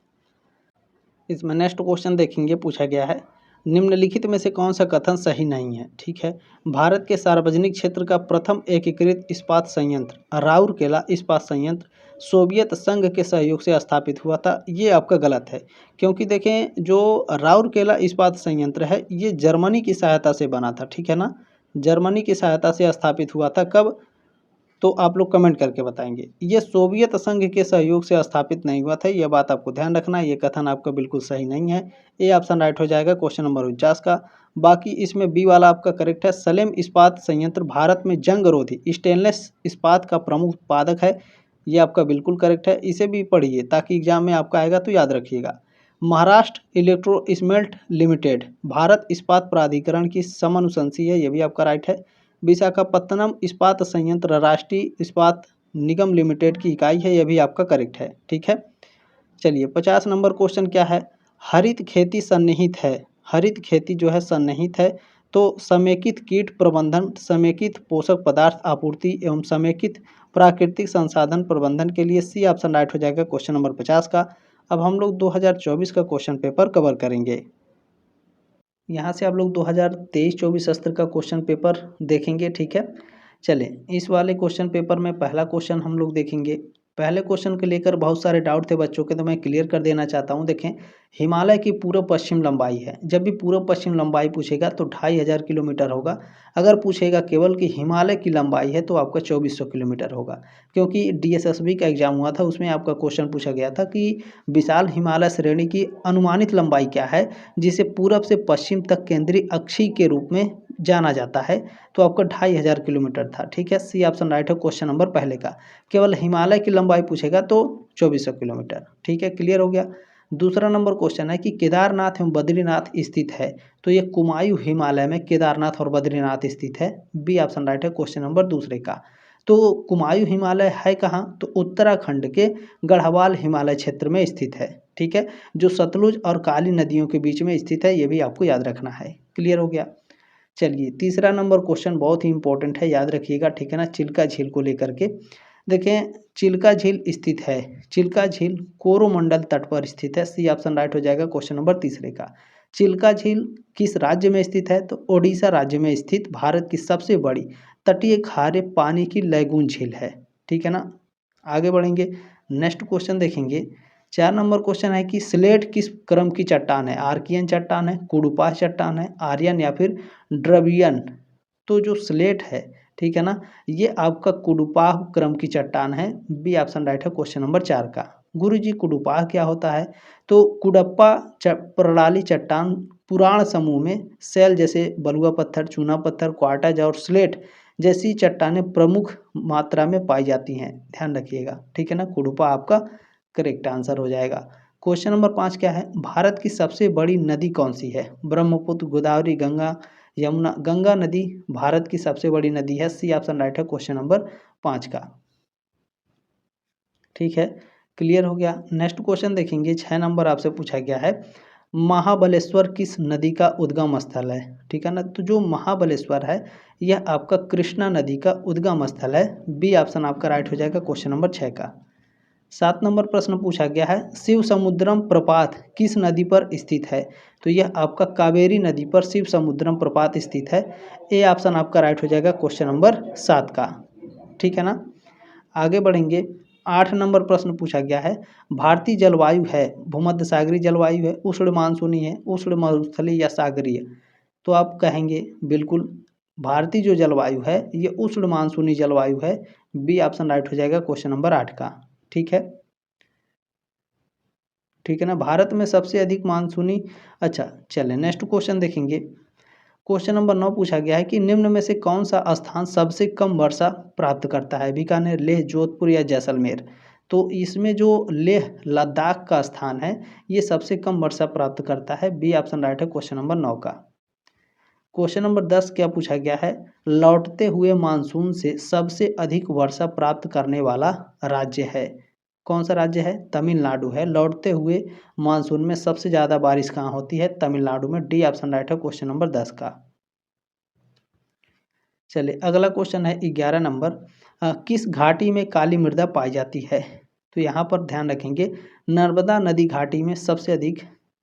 इसमें नेक्स्ट क्वेश्चन देखेंगे, पूछा गया है निम्नलिखित में से कौन सा कथन सही नहीं है, ठीक है। भारत के सार्वजनिक क्षेत्र का प्रथम एकीकृत इस्पात संयंत्र राउरकेला इस्पात संयंत्र सोवियत संघ के सहयोग से स्थापित हुआ था। ये आपका गलत है, क्योंकि देखें जो राउरकेला इस्पात संयंत्र है ये जर्मनी की सहायता से बना था, ठीक है ना। जर्मनी की सहायता से स्थापित हुआ था। कब, तो आप लोग कमेंट करके बताएंगे। ये सोवियत संघ के सहयोग से स्थापित नहीं हुआ था, यह बात आपको ध्यान रखना है। ये कथन आपका बिल्कुल सही नहीं है। ए ऑप्शन राइट हो जाएगा क्वेश्चन नंबर 49 का। बाकी इसमें बी वाला आपका करेक्ट है। सलेम इस्पात संयंत्र भारत में जंगरोधी स्टेनलेस इस्पात का प्रमुख उत्पादक है। ये आपका बिल्कुल करेक्ट है। इसे भी पढ़िए ताकि एग्जाम में आपका आएगा तो याद रखिएगा। Maharashtra electro smelt limited Bharat इस्पात प्राधिकरण की समनुशंसी है, ये भी आपका राइट है। विशाखापत्तनम इस्पात संयंत्र राष्ट्रीय इस्पात निगम लिमिटेड की इकाई है, यह भी आपका करेक्ट है, ठीक है। चलिए 50 नंबर क्वेश्चन क्या है, हरित खेती सन्निहित है। हरित खेती जो है सन्निहित है तो समेकित कीट प्रबंधन, समेकित पोषक पदार्थ आपूर्ति एवं समेकित प्राकृतिक संसाधन प्रबंधन के लिए सी ऑप्शन राइट हो जाएगा क्वेश्चन नंबर 50 का। अब हम लोग 2024 का क्वेश्चन पेपर कवर करेंगे। यहाँ से आप लोग 2023-24 सत्र का क्वेश्चन पेपर देखेंगे, ठीक है। चलें इस वाले क्वेश्चन पेपर में पहला क्वेश्चन हम लोग देखेंगे। पहले क्वेश्चन को लेकर बहुत सारे डाउट थे बच्चों के, तो मैं क्लियर कर देना चाहता हूँ। देखें हिमालय की पूर्व पश्चिम लंबाई है, जब भी पूर्व पश्चिम लंबाई पूछेगा तो 2500 किलोमीटर होगा। अगर पूछेगा केवल कि हिमालय की लंबाई है तो आपका 2400 किलोमीटर होगा। क्योंकि DSSB का एग्जाम हुआ था, उसमें आपका क्वेश्चन पूछा गया था कि विशाल हिमालय श्रेणी की अनुमानित लंबाई क्या है, जिसे पूरब से पश्चिम तक केंद्रीय अक्षी के रूप में जाना जाता है। तो आपका 2500 किलोमीटर था, ठीक है। सी ऑप्शन राइट है क्वेश्चन नंबर पहले का। केवल हिमालय की लंबाई पूछेगा तो 2400 किलोमीटर, ठीक है, क्लियर हो गया। दूसरा नंबर क्वेश्चन है कि केदारनाथ एवं बद्रीनाथ स्थित है, तो ये कुमायूं हिमालय में केदारनाथ और बद्रीनाथ स्थित है। बी ऑप्शन राइट है क्वेश्चन नंबर दूसरे का। तो कुमायूं हिमालय है कहाँ, तो उत्तराखंड के गढ़वाल हिमालय क्षेत्र में स्थित है, ठीक है, जो सतलुज और काली नदियों के बीच में स्थित है। ये भी आपको याद रखना है, क्लियर हो गया। चलिए तीसरा नंबर क्वेश्चन बहुत ही इंपॉर्टेंट है, याद रखिएगा, ठीक है ना। चिल्का झील को लेकर के देखें, चिल्का झील स्थित है, चिल्का झील कोरोमंडल तट पर स्थित है। सी ऑप्शन राइट हो जाएगा क्वेश्चन नंबर तीसरे का। चिल्का झील किस राज्य में स्थित है, तो ओडिशा राज्य में स्थित भारत की सबसे बड़ी तटीय खारे पानी की लैगून झील है, ठीक है ना। आगे बढ़ेंगे, नेक्स्ट क्वेश्चन देखेंगे। 4 नंबर क्वेश्चन है कि स्लेट किस क्रम की चट्टान है? आर्कियन चट्टान है, कुडुपा चट्टान है, आर्यन या फिर द्रविडियन? तो जो स्लेट है, ठीक है ना, ये आपका कुडुपा क्रम की चट्टान है। बी ऑप्शन राइट है क्वेश्चन नंबर 4 का। गुरुजी कुडुपा क्या होता है? तो कुडप्पा प्रणाली चट्टान पुराण समूह में सेल जैसे बलुआ पत्थर, चूना पत्थर, क्वार्टाज और स्लेट जैसी चट्टानें प्रमुख मात्रा में पाई जाती हैं। ध्यान रखिएगा, ठीक है ना। कुडुपा आपका करेक्ट आंसर हो जाएगा। क्वेश्चन नंबर 5 क्या है? भारत की सबसे बड़ी नदी कौन सी है? ब्रह्मपुत्र, गोदावरी, गंगा, यमुना? गंगा नदी भारत की सबसे बड़ी नदी है। सी ऑप्शन राइट है क्वेश्चन नंबर 5 का। ठीक है, क्लियर हो गया। नेक्स्ट क्वेश्चन देखेंगे, 6 नंबर आपसे पूछा गया है, महाबलेश्वर किस नदी का उद्गम स्थल है? ठीक है ना, तो जो महाबलेश्वर है यह आपका कृष्णा नदी का उद्गम स्थल है। बी ऑप्शन आपका राइट हो जाएगा क्वेश्चन नंबर 6 का। 7 नंबर प्रश्न पूछा गया है, शिव समुद्रम प्रपात किस नदी पर स्थित है? तो यह आपका कावेरी नदी पर शिव समुद्रम प्रपात स्थित है। ए ऑप्शन आपका राइट हो जाएगा क्वेश्चन नंबर 7 का। ठीक है ना, आगे बढ़ेंगे। 8 नंबर प्रश्न पूछा गया है, भारतीय जलवायु है भूमध्य सागरीय जलवायु है, उष्ण मानसूनी है, उष्ण मरुस्थलीय या सागरीय? तो आप कहेंगे बिल्कुल भारतीय जो जलवायु है ये उष्ण मानसूनी जलवायु है। बी ऑप्शन राइट हो जाएगा क्वेश्चन नंबर 8 का। ठीक है, ठीक है ना, भारत में सबसे अधिक मानसूनी। अच्छा चलें नेक्स्ट क्वेश्चन देखेंगे। क्वेश्चन नंबर 9 पूछा गया है कि निम्न में से कौन सा स्थान सबसे कम वर्षा प्राप्त करता है? बीकानेर, लेह, जोधपुर या जैसलमेर? तो इसमें जो लेह लद्दाख का स्थान है ये सबसे कम वर्षा प्राप्त करता है। बी ऑप्शन राइट है क्वेश्चन नंबर 9 का। क्वेश्चन नंबर 10 क्या पूछा गया है? लौटते हुए मानसून से सबसे अधिक वर्षा प्राप्त करने वाला राज्य है? कौन सा राज्य है? तमिलनाडु है। लौटते हुए मानसून में सबसे ज़्यादा बारिश कहाँ होती है? तमिलनाडु में। डी ऑप्शन राइट है क्वेश्चन नंबर 10 का। चलिए अगला क्वेश्चन है 11 नंबर, किस घाटी में काली मृदा पाई जाती है? तो यहाँ पर ध्यान रखेंगे नर्मदा नदी घाटी में सबसे अधिक,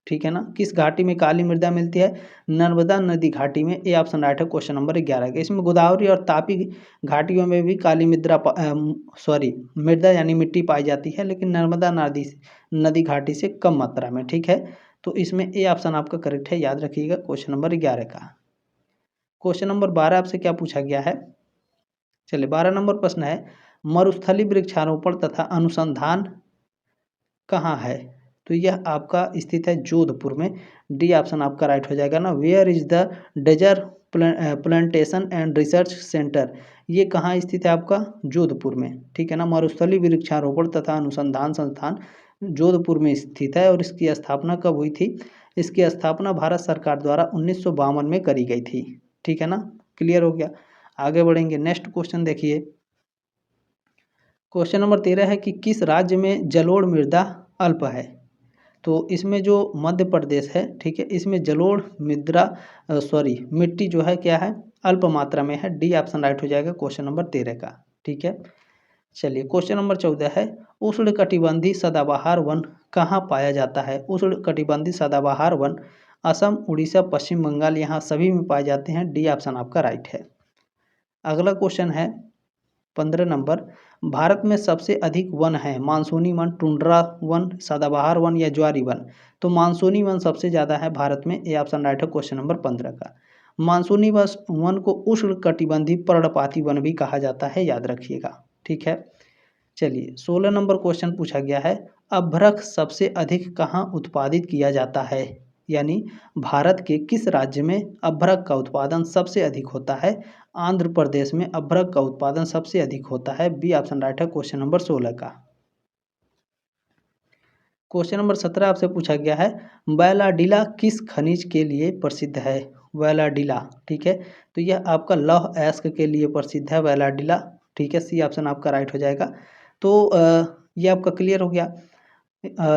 ठीक है ना, किस घाटी में काली मृदा मिलती है? नर्मदा नदी घाटी में। ए ऑप्शन राइट है क्वेश्चन नंबर 11 का। इसमें गोदावरी और तापी घाटियों में भी काली मृदा यानी मिट्टी पाई जाती है, लेकिन नर्मदा नदी घाटी से कम मात्रा में। ठीक है, तो इसमें ए ऑप्शन आपका करेक्ट है, याद रखिएगा क्वेश्चन नंबर 11 का। क्वेश्चन नंबर 12 आपसे क्या पूछा गया है? चलिए 12 नंबर प्रश्न है, मरुस्थलीय वृक्षारोपण तथा अनुसंधान कहाँ है? तो यह आपका स्थित है जोधपुर में। डी ऑप्शन आपका राइट हो जाएगा ना। Where is the desert plantation and research centre? ये कहाँ स्थित है आपका? जोधपुर में। ठीक है ना, मरुस्थलीय वृक्षारोपण तथा अनुसंधान संस्थान जोधपुर में स्थित है। और इसकी स्थापना कब हुई थी? इसकी स्थापना भारत सरकार द्वारा 1952 में करी गई थी। ठीक है ना, क्लियर हो गया। आगे बढ़ेंगे, नेक्स्ट क्वेश्चन देखिए। क्वेश्चन नंबर 13 है कि किस राज्य में जलोढ़ मृदा अल्प है? तो इसमें जो मध्य प्रदेश है, ठीक है, इसमें जलोढ़ मिट्टी जो है क्या है? अल्प मात्रा में है। डी ऑप्शन राइट हो जाएगा क्वेश्चन नंबर 13 का। ठीक है, चलिए क्वेश्चन नंबर 14 है, उष्णकटिबंधीय सदाबहार वन कहाँ पाया जाता है? उष्णकटिबंधीय सदाबहार वन असम, उड़ीसा, पश्चिम बंगाल, यहाँ सभी में पाए जाते हैं। डी ऑप्शन आपका राइट है। अगला क्वेश्चन है 15 नंबर, भारत में सबसे अधिक वन है मानसूनी वन, टुंड्रा वन, सदाबहार वन या ज्वारी वन? तो मानसूनी वन सबसे ज़्यादा है भारत में। ए ऑप्शन राइट है क्वेश्चन नंबर 15 का। मानसूनी वन को उष्णकटिबंधीय पर्णपाती वन भी कहा जाता है, याद रखिएगा। ठीक है, चलिए 16 नंबर क्वेश्चन पूछा गया है, अभ्रक सबसे अधिक कहाँ उत्पादित किया जाता है? यानी भारत के किस राज्य में अभ्रक का उत्पादन सबसे अधिक होता है? आंध्र प्रदेश में अभ्रक का उत्पादन सबसे अधिक होता है। बी ऑप्शन राइट है क्वेश्चन नंबर 16 का। क्वेश्चन नंबर 17 आपसे पूछा गया है, वैलाडिला किस खनिज के लिए प्रसिद्ध है? वैलाडिला, ठीक है, तो यह आपका लौह अयस्क के लिए प्रसिद्ध है वैलाडिला। ठीक है, सी ऑप्शन आपका राइट हो जाएगा। तो ये आपका क्लियर हो गया।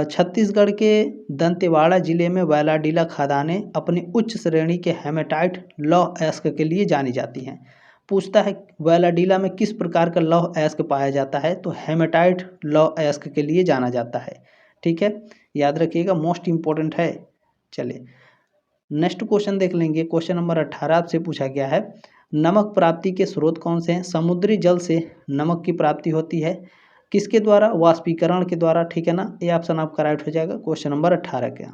छत्तीसगढ़ के दंतेवाड़ा जिले में वैलाडिला खदानें अपनी उच्च श्रेणी के हेमेटाइट लौह अयस्क के लिए जानी जाती हैं। पूछता है वैलाडिला में किस प्रकार का लौह अयस्क पाया जाता है? तो हेमेटाइट लौह अयस्क के लिए जाना जाता है। ठीक है, याद रखिएगा, मोस्ट इंपॉर्टेंट है। चलिए नेक्स्ट क्वेश्चन देख लेंगे। क्वेश्चन नंबर 18 आपसे पूछा गया है, नमक प्राप्ति के स्रोत कौन से हैं? समुद्री जल से नमक की प्राप्ति होती है, किसके द्वारा? वाष्पीकरण के द्वारा, ठीक है ना। ये ऑप्शन आपका राइट हो जाएगा क्वेश्चन नंबर 18 के।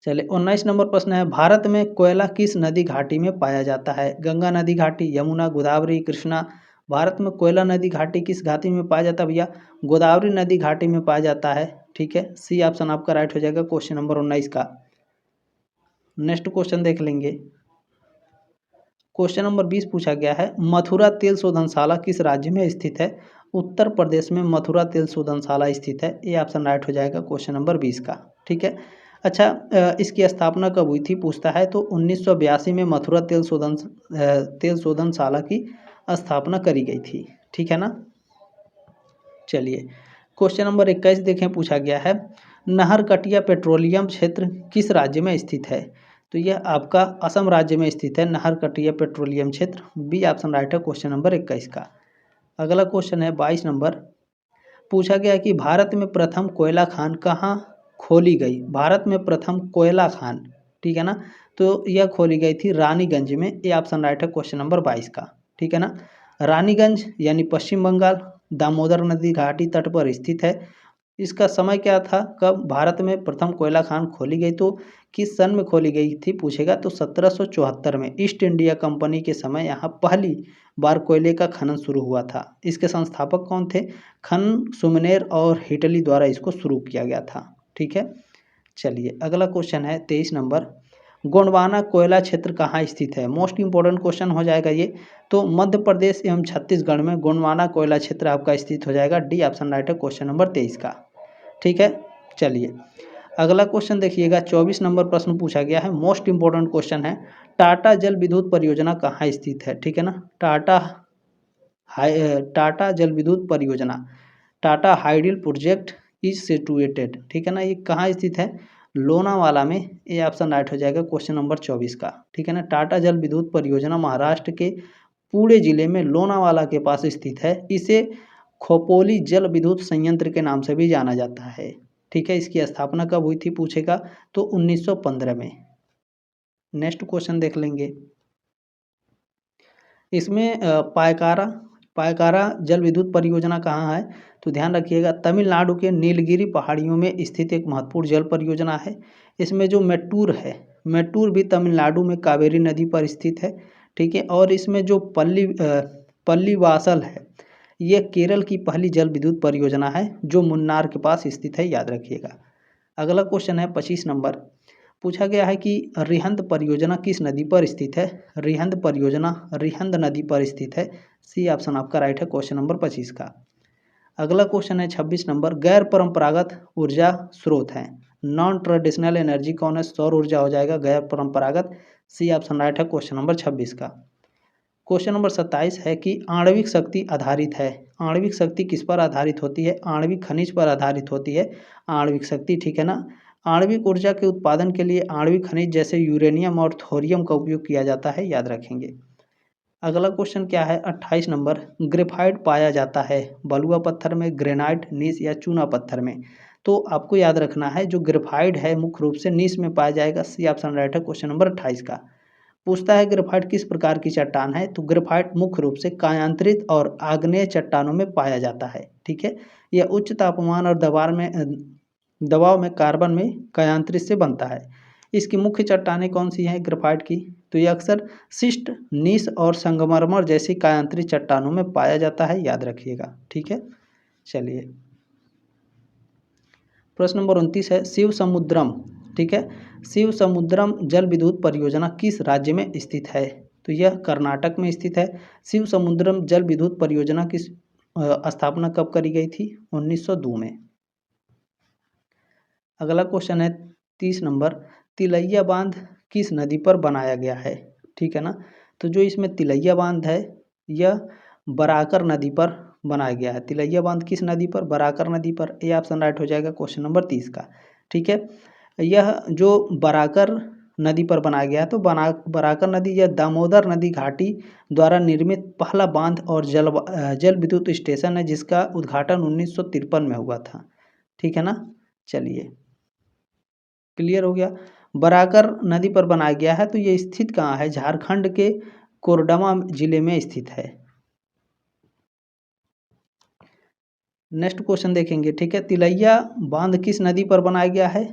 चलिए 19 नंबर प्रश्न है, भारत में कोयला किस नदी घाटी में पाया जाता है? गंगा नदी घाटी, यमुना, गोदावरी, कृष्णा। भारत में कोयला नदी घाटी किस घाटी में पाया जाता है भैया? गोदावरी नदी घाटी में पाया जाता है, ठीक है। सी ऑप्शन आपका राइट हो जाएगा क्वेश्चन नंबर 19 का। नेक्स्ट क्वेश्चन देख लेंगे। क्वेश्चन नंबर 20 पूछा गया है, मथुरा तेल शोधनशाला किस राज्य में स्थित है? उत्तर प्रदेश में मथुरा तेल शोधनशाला स्थित है। ये ऑप्शन राइट हो जाएगा क्वेश्चन नंबर 20 का, ठीक है। अच्छा, इसकी स्थापना कब हुई थी पूछता है, तो 1982 में मथुरा तेल शोधनशाला की स्थापना करी गई थी, ठीक है ना। चलिए क्वेश्चन नंबर 21 देखें, पूछा गया है, नाहरकटिया पेट्रोलियम क्षेत्र किस राज्य में स्थित है? तो यह आपका असम राज्य में स्थित है, नाहरकटिया पेट्रोलियम क्षेत्र। बी ऑप्शन राइट है क्वेश्चन नंबर 21 का। अगला क्वेश्चन है 22 नंबर, पूछा गया कि भारत में प्रथम कोयला खान कहाँ खोली गई? भारत में प्रथम कोयला खान, ठीक है ना, तो यह खोली गई थी रानीगंज में। ये ऑप्शन राइट है क्वेश्चन नंबर 22 का, ठीक है ना। रानीगंज यानी पश्चिम बंगाल, दामोदर नदी घाटी तट पर स्थित है। इसका समय क्या था, कब भारत में प्रथम कोयला खान खोली गई? तो किस सन में खोली गई थी पूछेगा, तो 1774 में ईस्ट इंडिया कंपनी के समय यहाँ पहली बार कोयले का खनन शुरू हुआ था। इसके संस्थापक कौन थे? खनन सुमेनेर और हिटली द्वारा इसको शुरू किया गया था, ठीक है। चलिए अगला क्वेश्चन है 23 नंबर, गोंडवाना कोयला क्षेत्र कहाँ स्थित है? मोस्ट इंपॉर्टेंट क्वेश्चन हो जाएगा ये। तो मध्य प्रदेश एवं छत्तीसगढ़ में गोंडवाना कोयला क्षेत्र आपका स्थित हो जाएगा। डी ऑप्शन राइट है क्वेश्चन नंबर 23 का, ठीक है। चलिए अगला क्वेश्चन देखिएगा, 24 नंबर प्रश्न पूछा गया है, मोस्ट इंपॉर्टेंट क्वेश्चन है, टाटा जल विद्युत परियोजना कहाँ स्थित है? ठीक है ना, टाटा जल विद्युत परियोजना, Tata hydel project is situated, ठीक है ना, ये कहाँ स्थित है? लोनावाला में। ये ऑप्शन राइट हो जाएगा क्वेश्चन नंबर 24 का, ठीक है ना। टाटा जल विद्युत परियोजना महाराष्ट्र के पुणे जिले में लोनावाला के पास स्थित है। इसे खोपोली जल विद्युत संयंत्र के नाम से भी जाना जाता है, ठीक है। इसकी स्थापना कब हुई थी पूछेगा, तो 1915 में। नेक्स्ट क्वेश्चन देख लेंगे। इसमें पायकारा जल विद्युत परियोजना कहाँ है? तो ध्यान रखिएगा, तमिलनाडु के नीलगिरी पहाड़ियों में स्थित एक महत्वपूर्ण जल परियोजना है। इसमें जो मेट्टूर है, मेट्टूर भी तमिलनाडु में कावेरी नदी पर स्थित है, ठीक है। और इसमें जो पल्लीवासल है, ये केरल की पहली जल विद्युत परियोजना है जो मुन्नार के पास स्थित है, याद रखिएगा। अगला क्वेश्चन है 25 नंबर, पूछा गया है कि रिहंद परियोजना किस नदी पर स्थित है? रिहंद परियोजना रिहंद नदी पर स्थित है। सी ऑप्शन आपका राइट है क्वेश्चन नंबर 25 का। अगला क्वेश्चन है 26 नंबर, गैर परंपरागत ऊर्जा स्रोत है, नॉन ट्रेडिशनल एनर्जी कौन है? सौर ऊर्जा हो जाएगा गैर परंपरागत। सी ऑप्शन राइट है क्वेश्चन नंबर 26 का। क्वेश्चन नंबर 27 है कि आणविक शक्ति आधारित है, आणविक शक्ति किस पर आधारित होती है? आणविक खनिज पर आधारित होती है आणविक शक्ति, ठीक है ना। आणविक ऊर्जा के उत्पादन के लिए आणविक खनिज जैसे यूरेनियम और थोरियम का उपयोग किया जाता है, याद रखेंगे। अगला क्वेश्चन क्या है 28 नंबर, ग्रेफाइट पाया जाता है बलुआ पत्थर में, ग्रेनाइट, नीस या चूना पत्थर में? तो आपको याद रखना है, जो ग्रेफाइट है मुख्य रूप से नीस में पाया जाएगा। सी ऑप्शन राइट है क्वेश्चन नंबर 28 का। पूछता है ग्रेफाइट किस प्रकार की चट्टान है? तो ग्रेफाइट मुख्य रूप से कायांतरित और आग्नेय चट्टानों में पाया जाता है, ठीक है। यह उच्च तापमान और दबाव में कार्बन में कायांतरित से बनता है। इसकी मुख्य चट्टानें कौन सी हैं ग्रेफाइट की? तो ये अक्सर शिस्ट, नीस और संगमरमर जैसी कायांतरित चट्टानों में पाया जाता है, याद रखिएगा, ठीक है। चलिए प्रश्न नंबर 29 है, शिव समुद्रम, ठीक है, शिव समुद्रम जल विद्युत परियोजना किस राज्य में स्थित है? तो यह कर्नाटक में स्थित है। शिव समुद्रम जल विद्युत परियोजना की स्थापना कब करी गई थी? 1902 में। अगला क्वेश्चन है 30 नंबर, तिलैया बांध किस नदी पर बनाया गया है? ठीक है ना, तो जो इसमें तिलैया बांध है यह बराकर नदी पर बनाया गया है। तिलैया बांध किस नदी पर? बराकर नदी पर। ये ऑप्शन राइट हो जाएगा क्वेश्चन नंबर 30 का, ठीक है। यह जो बराकर नदी पर बनाया गया है, तो बराकर नदी यह दामोदर नदी घाटी द्वारा निर्मित पहला बांध और जल विद्युत स्टेशन है, जिसका उद्घाटन 1953 में हुआ था, ठीक है ना। चलिए क्लियर हो गया। बराकर नदी पर बनाया गया है, तो ये स्थित कहाँ है? झारखंड के कोरडमा जिले में स्थित है। नेक्स्ट क्वेश्चन देखेंगे, ठीक है। तिलैया बांध किस नदी पर बनाया गया है?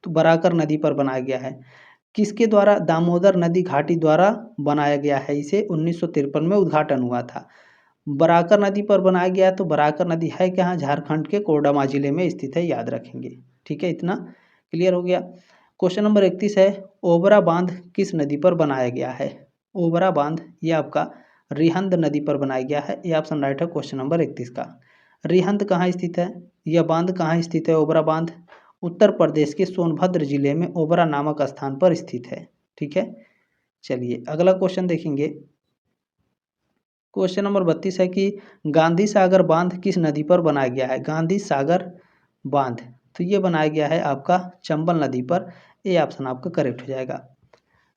तो बराकर नदी पर बनाया गया है। किसके द्वारा? दामोदर नदी घाटी द्वारा बनाया गया है। इसे 1953 में उद्घाटन हुआ था। बराकर नदी पर बनाया गया है, तो बराकर नदी है कहाँ? झारखंड के कोडरमा जिले में स्थित है, याद रखेंगे। ठीक है, इतना क्लियर हो गया। क्वेश्चन नंबर 31 है, ओबरा बांध किस नदी पर बनाया गया है? ओबरा बांध ये आपका रिहंद नदी पर बनाया गया है। ये ऑप्शन राइट है क्वेश्चन नंबर 31 का। रिहंद कहाँ स्थित है? यह बांध कहाँ स्थित है? ओबरा बांध उत्तर प्रदेश के सोनभद्र जिले में ओबरा नामक स्थान पर स्थित है। ठीक है, चलिए अगला क्वेश्चन देखेंगे। क्वेश्चन नंबर 32 है कि गांधी सागर बांध किस नदी पर बनाया गया है? गांधी सागर बांध तो ये बनाया गया है आपका चंबल नदी पर। ये ऑप्शन आपका करेक्ट हो जाएगा।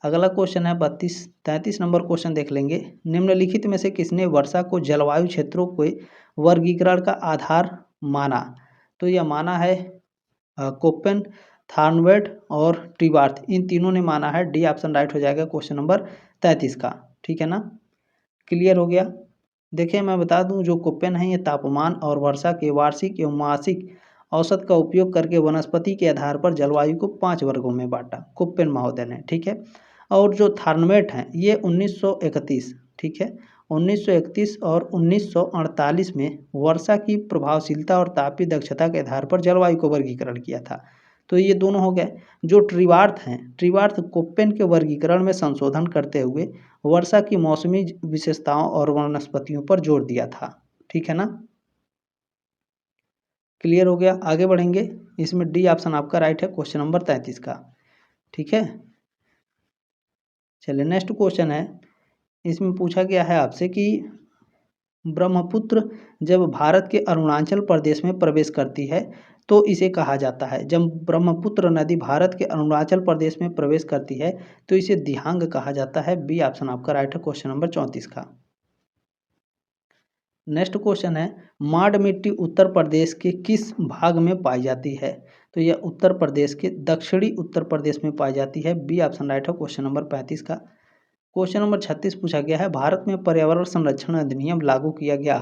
अगला क्वेश्चन है 33 नंबर क्वेश्चन देख लेंगे। निम्नलिखित में से किसने वर्षा को जलवायु क्षेत्रों के वर्गीकरण का आधार माना? तो यह माना है कोपेन, थार्नवेट और ट्रीबार्थ, इन तीनों ने माना है। डी ऑप्शन राइट हो जाएगा क्वेश्चन नंबर 33 का। ठीक है ना, क्लियर हो गया। देखिए मैं बता दूं, जो कोपेन है ये तापमान और वर्षा के वार्षिक एवं मासिक औसत का उपयोग करके वनस्पति के आधार पर जलवायु को 5 वर्गों में बांटा, कोपेन महोदय ने। ठीक है, और जो थार्नवेट हैं ये 1931, ठीक है, 1931 और 1948 में वर्षा की प्रभावशीलता और तापीय दक्षता के आधार पर जलवायु को वर्गीकरण किया था। तो ये दोनों हो गए। जो ट्रीबार्थ हैं, ट्रीबार्थ कोपेन के वर्गीकरण में संशोधन करते हुए वर्षा की मौसमी विशेषताओं और वनस्पतियों पर जोर दिया था। ठीक है ना, क्लियर हो गया। आगे बढ़ेंगे, इसमें डी ऑप्शन आपका राइट है क्वेश्चन नंबर 33 का। ठीक है, चलिए नेक्स्ट क्वेश्चन है। इसमें पूछा गया है आपसे कि ब्रह्मपुत्र जब भारत के अरुणाचल प्रदेश में प्रवेश करती है तो इसे कहा जाता है। जब ब्रह्मपुत्र नदी भारत के अरुणाचल प्रदेश में प्रवेश करती है तो इसे दिहांग कहा जाता है। बी ऑप्शन आपका राइट है क्वेश्चन नंबर 34 का। नेक्स्ट क्वेश्चन है, माड मिट्टी उत्तर प्रदेश के किस भाग में पाई जाती है? तो यह उत्तर प्रदेश के दक्षिणी उत्तर प्रदेश में पाई जाती है। बी ऑप्शन राइट है क्वेश्चन नंबर 35 का। क्वेश्चन नंबर 36 पूछा गया है, भारत में पर्यावरण संरक्षण अधिनियम लागू किया गया,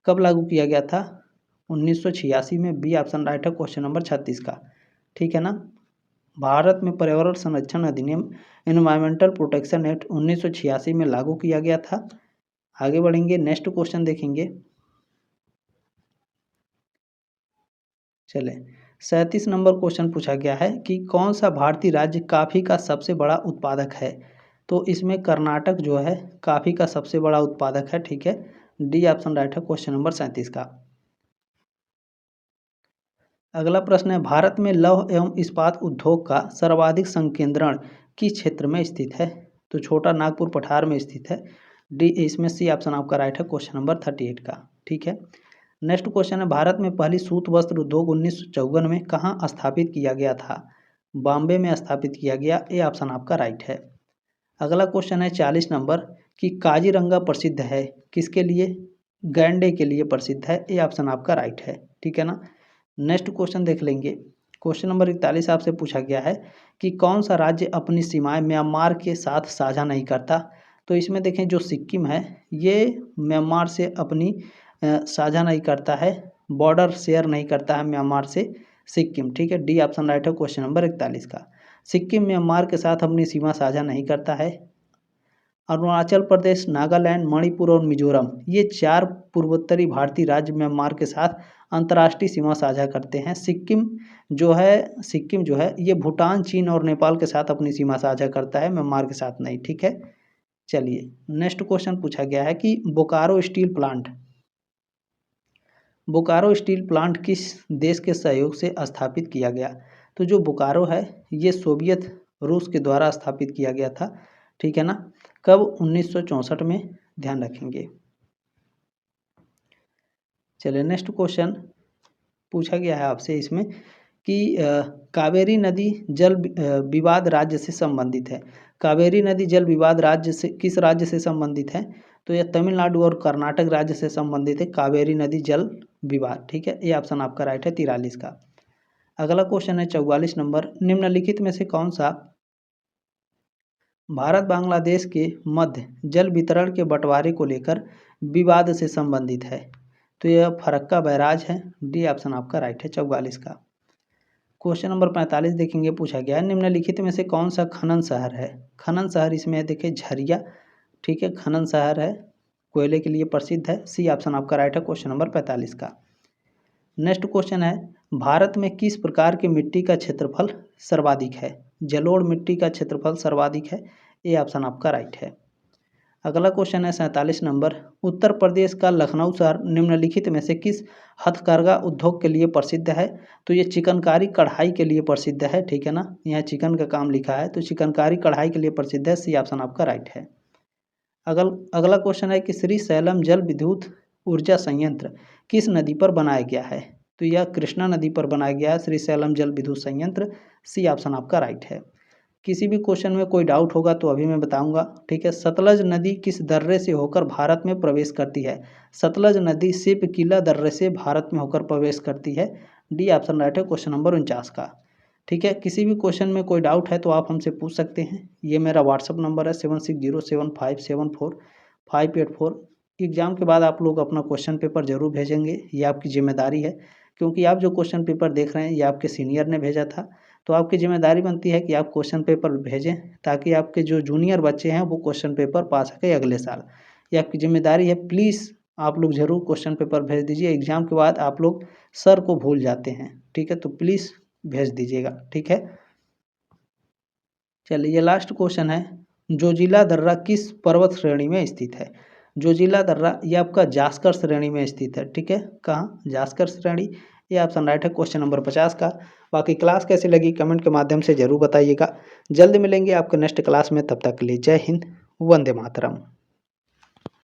कब लागू किया गया था? 1986 में। बी ऑप्शन राइट है क्वेश्चन नंबर 36 का। ठीक है ना, भारत में पर्यावरण संरक्षण अधिनियम एनवायरमेंटल प्रोटेक्शन एक्ट 1986 में लागू किया गया था। आगे बढ़ेंगे, नेक्स्ट क्वेश्चन देखेंगे। चले 37 नंबर क्वेश्चन पूछा गया है कि कौन सा भारतीय राज्य कॉफ़ी का सबसे बड़ा उत्पादक है? तो इसमें कर्नाटक जो है कॉफ़ी का सबसे बड़ा उत्पादक है। ठीक है, डी ऑप्शन राइट है क्वेश्चन नंबर 37 का। अगला प्रश्न है, भारत में लौह एवं इस्पात उद्योग का सर्वाधिक संकेंद्रण किस क्षेत्र में स्थित है? तो छोटा नागपुर पठार में स्थित है। डी इसमें सी ऑप्शन आपका राइट है क्वेश्चन नंबर 38 का। ठीक है, नेक्स्ट क्वेश्चन है, भारत में पहली सूत वस्त्र उद्योग 1954 में कहाँ स्थापित किया गया था? बॉम्बे में स्थापित किया गया। ए ऑप्शन आपका राइट है। अगला क्वेश्चन है 40 नंबर कि काजीरंगा प्रसिद्ध है किसके लिए? गैंडे के लिए प्रसिद्ध है। ए ऑप्शन आपका राइट है। ठीक है ना, नेक्स्ट क्वेश्चन देख लेंगे। क्वेश्चन नंबर 41 आपसे पूछा गया है कि कौन सा राज्य अपनी सीमाएं म्यांमार के साथ साझा नहीं करता? तो इसमें देखें, जो सिक्किम है ये म्यांमार से अपनी साझा नहीं करता है, बॉर्डर शेयर नहीं करता है म्यांमार से सिक्किम। ठीक है, डी ऑप्शन राइट है क्वेश्चन नंबर 41 का। सिक्किम म्यांमार के साथ अपनी सीमा साझा नहीं करता है। अरुणाचल प्रदेश, नागालैंड, मणिपुर और मिजोरम ये 4 पूर्वोत्तरी भारतीय राज्य म्यांमार के साथ अंतर्राष्ट्रीय सीमा साझा करते हैं। सिक्किम जो है ये भूटान, चीन और नेपाल के साथ अपनी सीमा साझा करता है, म्यांमार के साथ नहीं। ठीक है, चलिए नेक्स्ट क्वेश्चन पूछा गया है कि बोकारो स्टील प्लांट किस देश के सहयोग से स्थापित किया गया? तो जो बोकारो है ये सोवियत रूस के द्वारा स्थापित किया गया था। ठीक है ना, कब? 1964 में, ध्यान रखेंगे। चलिए नेक्स्ट क्वेश्चन पूछा गया है आपसे इसमें कि कावेरी नदी जल विवाद राज्य से संबंधित है। कावेरी नदी जल विवाद राज्य से किस राज्य से संबंधित है? तो यह तमिलनाडु और कर्नाटक राज्य से संबंधित है, कावेरी नदी जल विवाद। ठीक है, ये ऑप्शन आपका राइट है 43 का। अगला क्वेश्चन है 44 नंबर, निम्नलिखित में से कौन सा भारत बांग्लादेश के मध्य जल वितरण के बंटवारे को लेकर विवाद से संबंधित है? तो यह फरक्का बैराज है। डी ऑप्शन आपका राइट है 44 का। क्वेश्चन नंबर 45 देखेंगे, पूछा गया है निम्नलिखित में से कौन सा खनन शहर है। खनन शहर इसमें है देखिए झरिया, ठीक है, खनन शहर है, कोयले के लिए प्रसिद्ध है। सी ऑप्शन आपका राइट है क्वेश्चन नंबर 45 का। नेक्स्ट क्वेश्चन है, भारत में किस प्रकार की मिट्टी का क्षेत्रफल सर्वाधिक है। जलोढ़ मिट्टी का क्षेत्रफल सर्वाधिक है। ए ऑप्शन आपका राइट है। अगला क्वेश्चन है 47 नंबर, उत्तर प्रदेश का लखनऊ शहर निम्नलिखित में से किस हथकरघा उद्योग के लिए प्रसिद्ध है। तो ये चिकनकारी कढ़ाई के लिए प्रसिद्ध है, ठीक है ना, यहाँ चिकन का काम लिखा है, तो चिकनकारी कढ़ाई के लिए प्रसिद्ध है। सी ऑप्शन आपका राइट है। अगला क्वेश्चन है कि श्री सैलम जल विद्युत ऊर्जा संयंत्र किस नदी पर बनाया गया है। तो यह कृष्णा नदी पर बनाया गया है श्री सैलम जल विद्युत संयंत्र। सी ऑप्शन आपका राइट है। किसी भी क्वेश्चन में कोई डाउट होगा तो अभी मैं बताऊंगा, ठीक है। सतलज नदी किस दर्रे से होकर भारत में प्रवेश करती है। सतलज नदी सिप किला दर्रे से भारत में होकर प्रवेश करती है। डी ऑप्शन राइट है क्वेश्चन नंबर 49 का, ठीक है। किसी भी क्वेश्चन में कोई डाउट है तो आप हमसे पूछ सकते हैं। ये मेरा व्हाट्सअप नंबर है 7607574584। एग्ज़ाम के बाद आप लोग अपना क्वेश्चन पेपर जरूर भेजेंगे, ये आपकी जिम्मेदारी है, क्योंकि आप जो क्वेश्चन पेपर देख रहे हैं ये आपके सीनियर ने भेजा था, तो आपकी जिम्मेदारी बनती है कि आप क्वेश्चन पेपर भेजें ताकि आपके जो जूनियर बच्चे हैं वो क्वेश्चन पेपर पा सके अगले साल। ये आपकी जिम्मेदारी है, प्लीज़ आप लोग ज़रूर क्वेश्चन पेपर भेज दीजिए। एग्ज़ाम के बाद आप लोग सर को भूल जाते हैं, ठीक है, तो प्लीज़ भेज दीजिएगा, ठीक है। चलिए ये लास्ट क्वेश्चन है, जोजिला दर्रा किस पर्वत श्रेणी में स्थित है। जोजिला दर्रा ये आपका जास्कर श्रेणी में स्थित है, ठीक है। कहाँ, जास्कर श्रेणी। ये ऑप्शन राइट है क्वेश्चन नंबर 50 का। बाकी क्लास कैसी लगी कमेंट के माध्यम से ज़रूर बताइएगा। जल्द मिलेंगे आपके नेक्स्ट क्लास में, तब तक के लिए जय हिंद, वंदे मातरम।